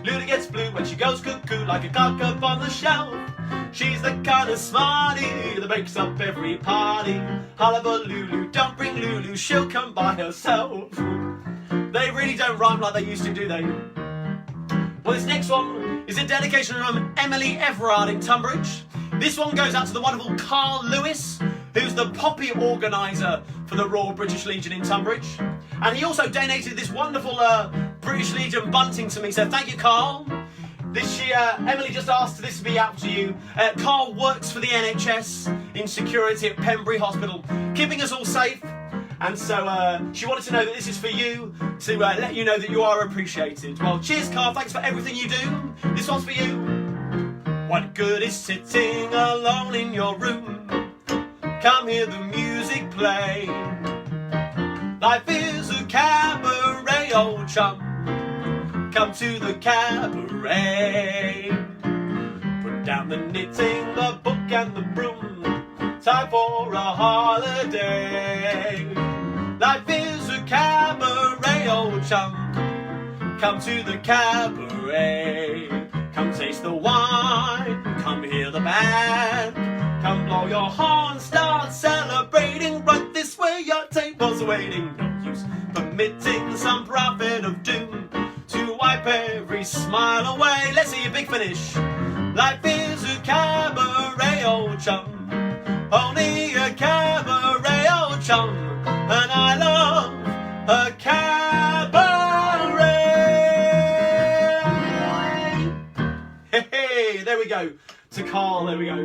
Lulu gets blue when she goes cuckoo, like a cock up on the shelf. She's the kind of smarty that breaks up every party. Hullabaloo, don't bring Lulu, she'll come by herself. They really don't rhyme like they used to, do they? Well, this next one is a dedication from Emily Everard in Tunbridge. This one goes out to the wonderful Carl Lewis, who's the poppy organiser for the Royal British Legion in Tunbridge. And he also donated this wonderful British Legion bunting to me, so thank you, Carl. This year, Emily just asked this to be out to you. Carl works for the NHS in security at Pembury Hospital, keeping us all safe. And so she wanted to know that this is for you, to let you know that you are appreciated. Well, cheers, Carl. Thanks for everything you do. This one's for you. What good is sitting alone in your room? Come hear the music play. Life is a cabaret, old chum. Come to the cabaret. Put down the knitting, the book and the broom. Time for a holiday. Life is a cabaret, old chum. Come to the cabaret. Come taste the wine. Come hear the band. Come blow your horn, start celebrating. Right this way, your table's waiting. No use permitting some prophet of doom to wipe every smile away. Let's see a big finish. Life is a cabaret, old chum. Only a cabaret, old chum. And I love a cabaret. Hey, there we go. To Carl, there we go.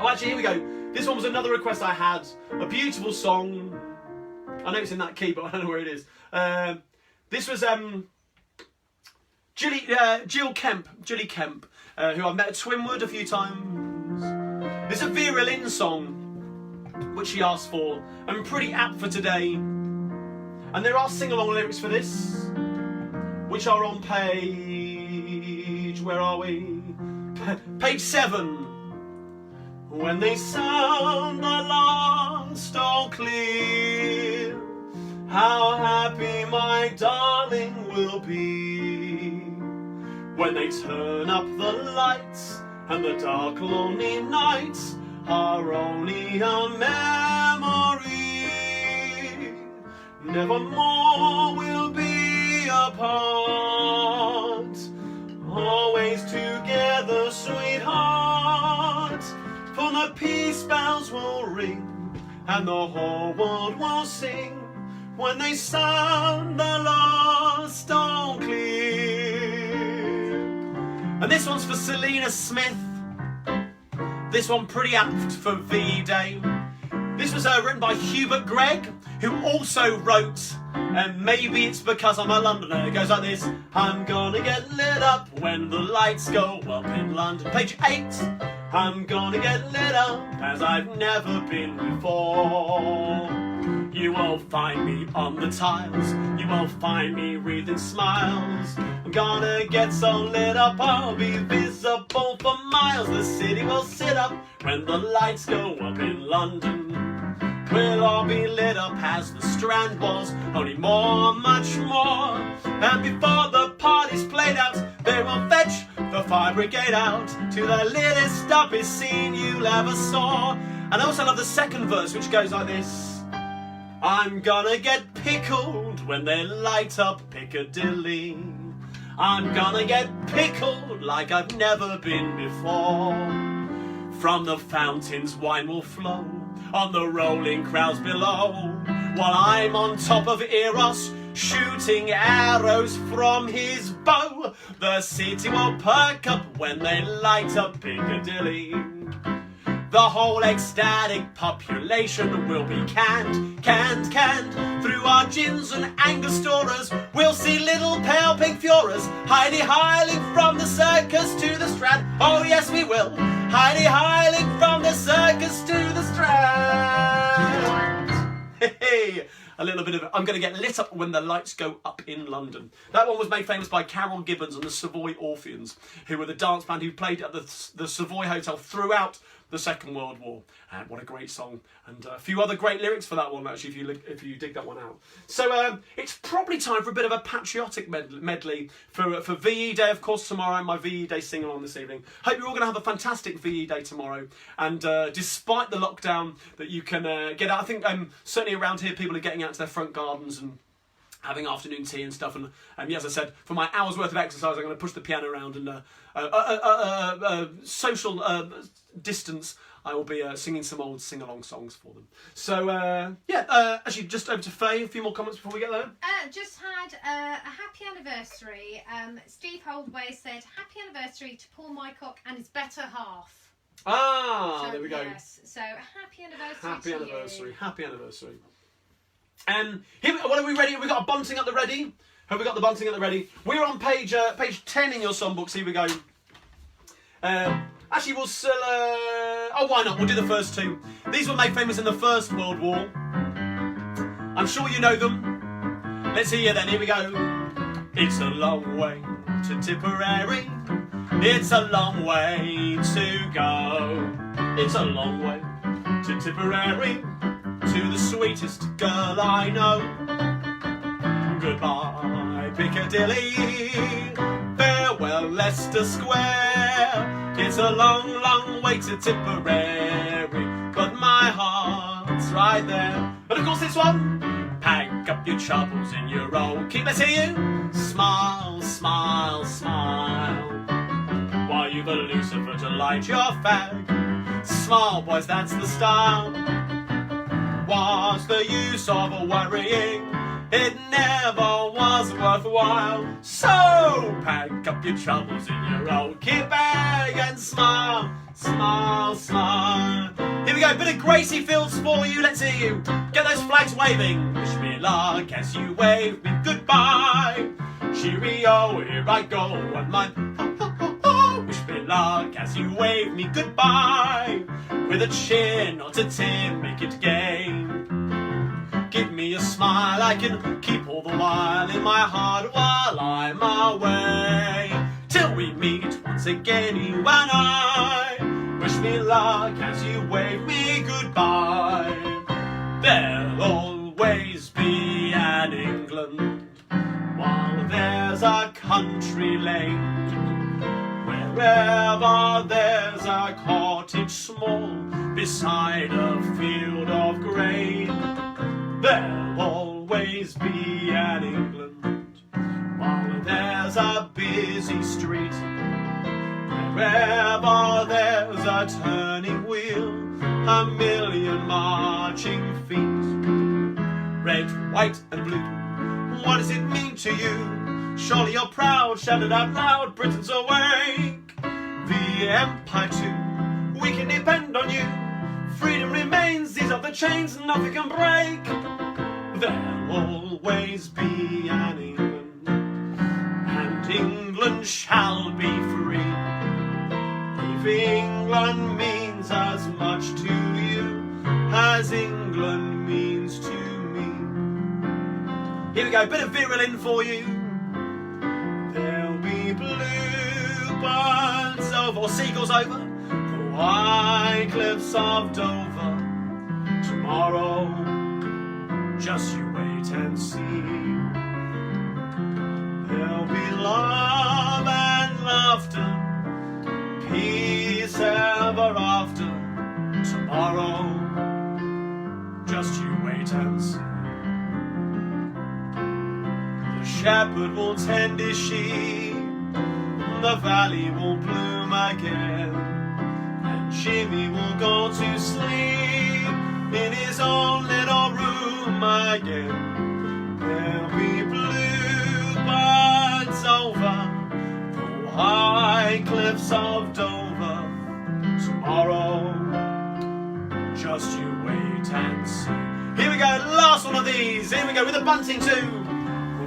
Oh, actually, here we go. This one was another request I had. A beautiful song. I know it's in that key, but I don't know where it is. This was Gilly Kemp, who I've met at Twinwood a few times. This is a Vera Lynn song, which she asked for, and pretty apt for today. And there are sing-along lyrics for this, which are on page, where are we? Page 7. When they sound the last all clear, how happy my darling will be. When they turn up the lights and the dark lonely nights are only a memory, nevermore we'll be apart, always together, sweetheart. For the peace bells will ring and the whole world will sing when they sound the last all clear. And this one's for Selena Smith. This one pretty apt for VE Day. This was written by Hubert Gregg, who also wrote Maybe It's Because I'm a Londoner. It goes like this: I'm gonna get lit up when the lights go up in London. Page 8. I'm gonna get lit up as I've never been before. You won't find me on the tiles, you won't find me wreathing smiles. I'm gonna get so lit up I'll be visible for miles. The city will sit up when the lights go up in London. We'll all be lit up as the Strand was, only more, much more. And before the party's played out, they will fetch the fire brigade out to the littest, stuppiest scene you'll ever saw. And I also love the second verse, which goes like this: I'm gonna get pickled when they light up Piccadilly. I'm gonna get pickled like I've never been before. From the fountains wine will flow on the rolling crowds below, while I'm on top of Eros shooting arrows from his bow. The city will perk up when they light up Piccadilly. The whole ecstatic population will be canned through our gins and Angostoras. We'll see little pale pink Fioras hiding from the circus to the Strand. Oh yes we will, hiding from the circus to the Strand. Hey, a little bit of I'm going to get lit up when the lights go up in London. That one was made famous by Carol Gibbons and the Savoy Orpheans, who were the dance band who played at the Savoy Hotel throughout the Second World War. And what a great song, and a few other great lyrics for that one actually, if you dig that one out. So it's probably time for a bit of a patriotic medley for VE Day, of course, tomorrow, my VE Day sing-along this evening. Hope you're all going to have a fantastic VE Day tomorrow, and despite the lockdown that you can get out. I think certainly around here people are getting out to their front gardens and having afternoon tea and stuff, and as I said, for my hour's worth of exercise I'm going to push the piano around, and social distance I will be singing some old sing-along songs for them. So actually just over to Faye, a few more comments before we get there. Just had a happy anniversary. Steve Holdway said happy anniversary to Paul Mycock and his better half. So, there we go. Yes, so happy anniversary. Happy anniversary. Happy anniversary. What are we ready? Have we got a bunting at the ready? Have we got the bunting at the ready? We're on page 10 in your songbooks. Here we go. Actually, we'll still... oh, why not? We'll do the first two. These were made famous in the First World War. I'm sure you know them. Let's hear you then. Here we go. It's a long way to Tipperary. It's a long way to go. It's a long way to Tipperary, to the sweetest girl I know. Goodbye, Piccadilly. Farewell, Leicester Square. It's a long, long way to Tipperary, but my heart's right there. And of course this one. Pack up your troubles in your old keep. Let's hear you. Smile, smile, smile, while you've a Lucifer to light your fag. Smile, boys, that's the style. What's the use of worrying? It never was worthwhile. So pack up your troubles in your old kit bag and smile, smile, smile. Here we go, a bit of Gracie Fields for you. Let's hear you. Get those flags waving. Wish me me luck as you wave me goodbye. Cheerio, here I go on my wish me luck as you wave me goodbye. With a cheer, not a tear, make it gay. Give me a smile I can keep all the while in my heart while I'm away. Till we meet once again, you and I. Wish me luck as you wave me goodbye. There'll always be an England while there's a country lane. Wherever there's a cottage small beside a field of grain, there'll always be an England while there's a busy street. Wherever there's a turning wheel, a million marching feet. Red, white and blue, what does it mean to you? Surely you're proud, shout it out loud, Britain's awake. The Empire too, we can depend on you. Freedom remains, these are the chains nothing can break. There'll always be an England, and England shall be free. If England means as much to you as England means to me. Here we go, bit of virulin for you. There'll be bluebirds over, or seagulls over the white cliffs of Dover. Tomorrow, just you wait and see. There'll be love and laughter, peace ever after. Tomorrow, just you wait and see. The shepherd will tend his sheep, the valley will bloom again, and Jimmy will go to sleep in his own little room again. There'll be bluebirds over the high cliffs of Dover. Tomorrow, just you wait and see. Here we go, last one of these. Here we go with the bunting too.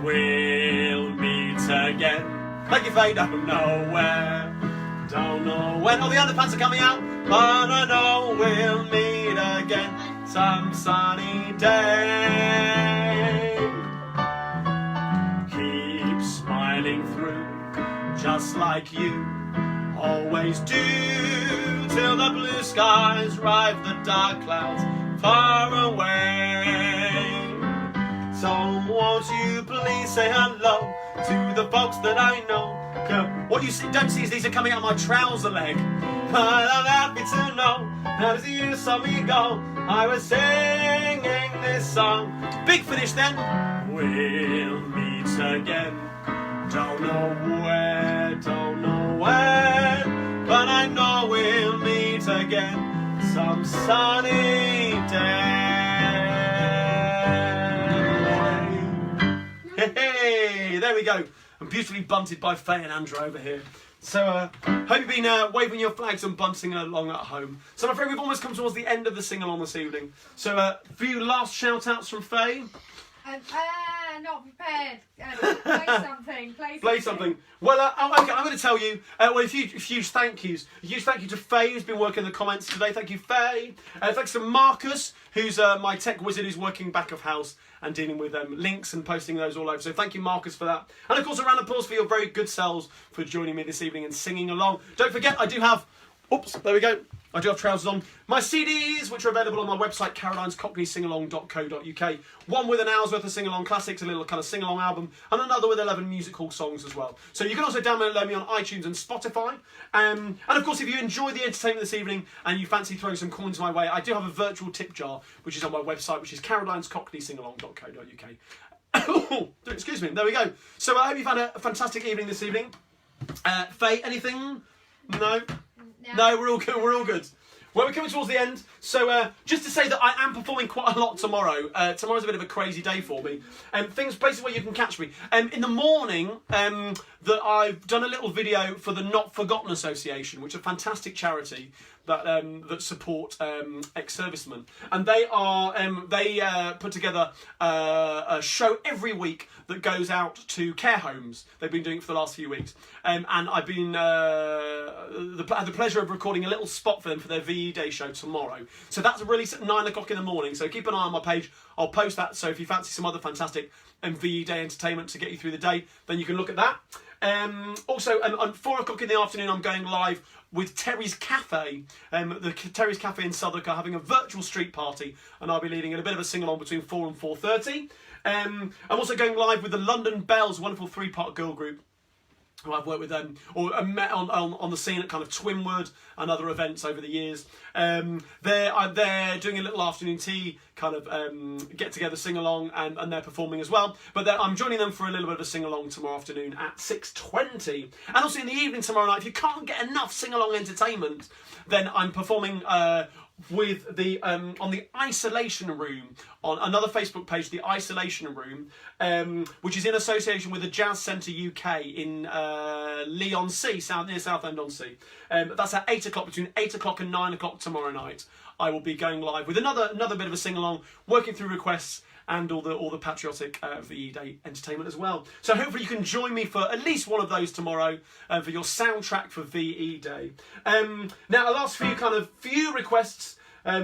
We'll meet again. Thank you, Faye. Don't know where, don't know when. Oh, the underpants are coming out. But I know we'll meet again some sunny day. Keep smiling through, just like you always do, till the blue skies drive the dark clouds far away. So won't you please say hello to the folks that I know. What you don't see is these are coming out of my trouser leg. But I'm happy to know that as you saw me go, I was singing this song. Big finish then. We'll meet again. Don't know where, don't know when, but I know we'll meet again some sunny day. Hey, there we go. I'm beautifully bunted by Faye and Andrew over here. So, hope you've been waving your flags and bunting along at home. So I'm afraid we've almost come towards the end of the sing-along this evening. So, a few last shout-outs from Faye. Not prepared. Play something. Well, okay, I'm going to tell you, well, a huge thank yous. A huge thank you to Faye, who's been working in the comments today. Thank you, Faye. Thanks to Marcus, who's my tech wizard, who's working back of house and dealing with links and posting those all over. So thank you, Marcus, for that. And, of course, a round of applause for your very good selves for joining me this evening and singing along. Don't forget, I do have... Oops, there we go. I do have trousers on. My CDs, which are available on my website, carradinescockneysingalong.co.uk. One with an hour's worth of sing-along classics, a little kind of sing-along album, and another with 11 music hall songs as well. So you can also download me on iTunes and Spotify. And of course, if you enjoy the entertainment this evening and you fancy throwing some coins my way, I do have a virtual tip jar, which is on my website, which is carradinescockneysingalong.co.uk. Excuse me, there we go. So I hope you've had a fantastic evening this evening. Faye, anything? No? No, we're all good. We're all good. Well, we're coming towards the end, so just to say that I am performing quite a lot tomorrow. Tomorrow's a bit of a crazy day for me. Things basically where you can catch me. In the morning, that I've done a little video for the Not Forgotten Association, which is a fantastic charity that support ex-servicemen, and they are they put together a show every week that goes out to care homes. They've been doing it for the last few weeks, and I've been had the pleasure of recording a little spot for them for their VE Day show tomorrow. So that's released at 9 o'clock in the morning. So keep an eye on my page. I'll post that. So if you fancy some other fantastic VE Day entertainment to get you through the day, then you can look at that. Also, at 4 o'clock in the afternoon, I'm going live with Terry's Cafe. The Terry's Cafe in Southwark are having a virtual street party, and I'll be leading a bit of a sing-along between 4 and 4:30. I'm also going live with the London Bells, wonderful 3-part girl group, who I've worked with or met on the scene at kind of Twinwood and other events over the years. They're doing a little afternoon tea kind of get together, sing along, and they're performing as well. But I'm joining them for a little bit of a sing along tomorrow afternoon at 6:20. And also in the evening tomorrow night, if you can't get enough sing along entertainment, then I'm performing with the on the Isolation Room, on another Facebook page, the Isolation Room, which is in association with the Jazz Centre UK in Leigh-on-Sea, near Southend-on-Sea. That's at 8 o'clock, between 8 o'clock and 9 o'clock tomorrow night. I will be going live with another bit of a sing along, working through requests and all the Patriotic VE Day entertainment as well. So hopefully you can join me for at least one of those tomorrow for your soundtrack for VE Day. Now, the last few requests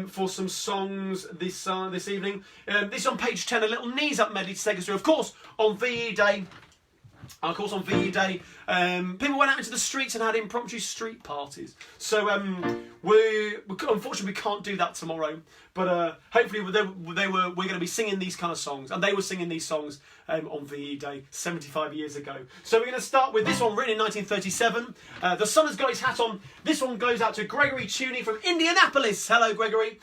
for some songs this evening. This is on page 10, a little knees up medley to take us through. Of course, on VE Day. People went out into the streets and had impromptu street parties. So unfortunately we can't do that tomorrow. But hopefully we're going to be singing these kind of songs, and they were singing these songs on VE Day 75 years ago. So we're going to start with this one, written in 1937. The Sun Has Got His Hat On. This one goes out to Gregory Tuney from Indianapolis. Hello, Gregory.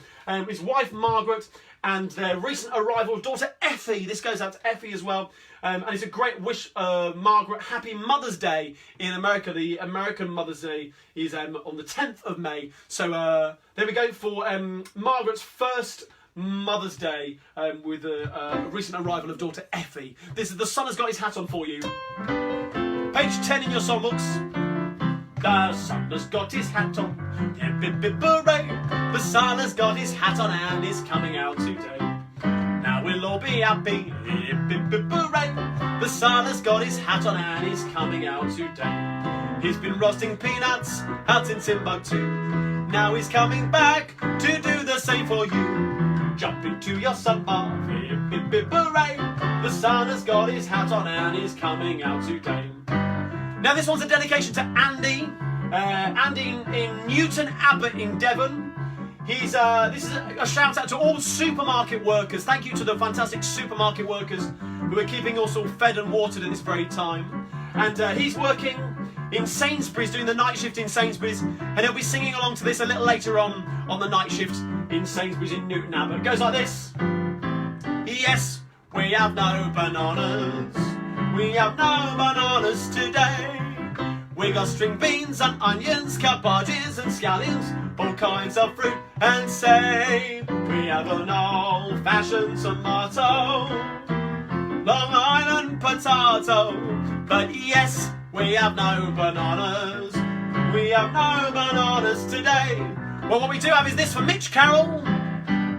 His wife Margaret, and their recent arrival daughter Effie. This goes out to Effie as well. And it's a great wish, Margaret, happy Mother's Day in America. The American Mother's Day is on the 10th of May. So there we go for Margaret's first Mother's Day with the recent arrival of daughter Effie. This is The Sun Has Got His Hat On for you. Page 10 in your songbooks. The sun has got his hat on, hip hip hip hooray. The sun has got his hat on and is coming out today. Now we'll all be happy, hip hip hip hooray. The sun has got his hat on and is coming out today. He's been roasting peanuts out in Timbuktu. Now he's coming back to do the same for you. Jump into your sun bath, hip hip hip hooray. The sun has got his hat on and is coming out today. Now this one's a dedication to Andy. Andy in Newton Abbot in Devon. This is a shout out to all supermarket workers. Thank you to the fantastic supermarket workers who are keeping us all fed and watered at this very time. And he's working in Sainsbury's, doing the night shift in Sainsbury's, and he'll be singing along to this a little later on the night shift in Sainsbury's in Newton Abbot. It goes like this. Yes, we have no bananas. We have no bananas today. We got string beans and onions, cabbages and scallions, all kinds of fruit and say. We have an old-fashioned tomato, Long Island potato. But yes, we have no bananas. We have no bananas today. Well, what we do have is this for Mitch Carroll.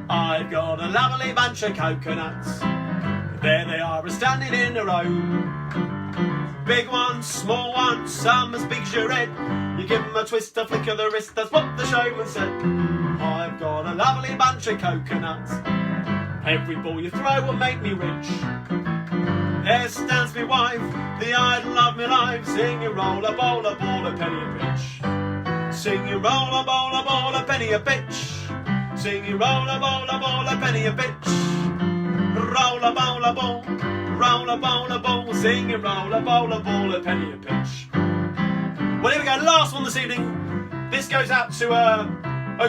I've got a lovely bunch of coconuts. There they are, standing in a row. Big ones, small ones, some as big as your head. You give them a twist, a flick of the wrist, that's what the showman said. I've got a lovely bunch of coconuts. Every ball you throw will make me rich. There stands me wife, the idol of me life. Sing you roll a ball, a penny a bitch. Sing you roll a ball, a penny a bitch. Sing you roll a ball, a penny a bitch. Roll a ball, roll a ball, sing and roll a ball, a penny a pitch. Well, here we go, last one this evening. This goes out to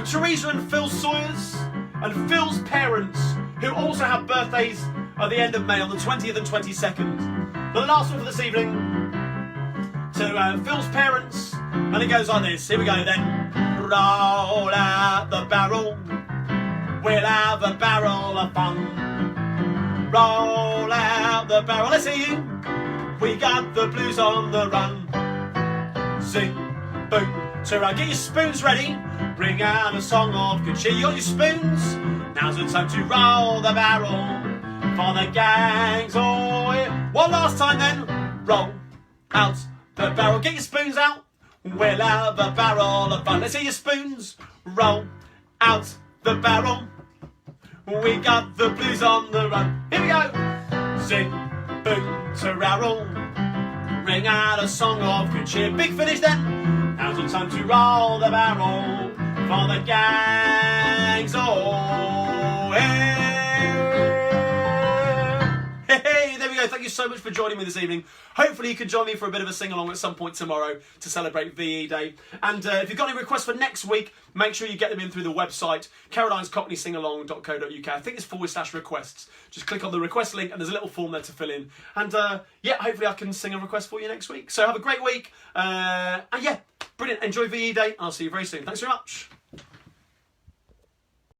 Teresa and Phil Sawyers and Phil's parents, who also have birthdays at the end of May on the 20th and 22nd. The last one for this evening to Phil's parents, and it goes like this. Here we go then. Roll out the barrel, we'll have a barrel of fun. Roll out the barrel, let's hear you. We got the blues on the run. Sing, boom, ta-ra. Get your spoons ready. Bring out a song of good cheer. You got your spoons? Now's the time to roll the barrel for the gangs. Oh, yeah. One last time then. Roll out the barrel. Get your spoons out. We'll have a barrel of fun. Let's hear your spoons. Roll out the barrel. We got the blues on the run. Here we go. Sing, boom, to-rarrel. Ring out a song of good cheer. Big finish then. Now's the time to roll the barrel for the gangs. Oh, hey. Hey, there we go. Thank you so much for joining me this evening. Hopefully you can join me for a bit of a sing-along at some point tomorrow to celebrate VE Day. And if you've got any requests for next week, make sure you get them in through the website, carradinescockneysingalong.co.uk. I think it's /requests. Just click on the request link and there's a little form there to fill in. And yeah, hopefully I can sing a request for you next week. So have a great week. And yeah, brilliant. Enjoy VE Day. I'll see you very soon. Thanks very much.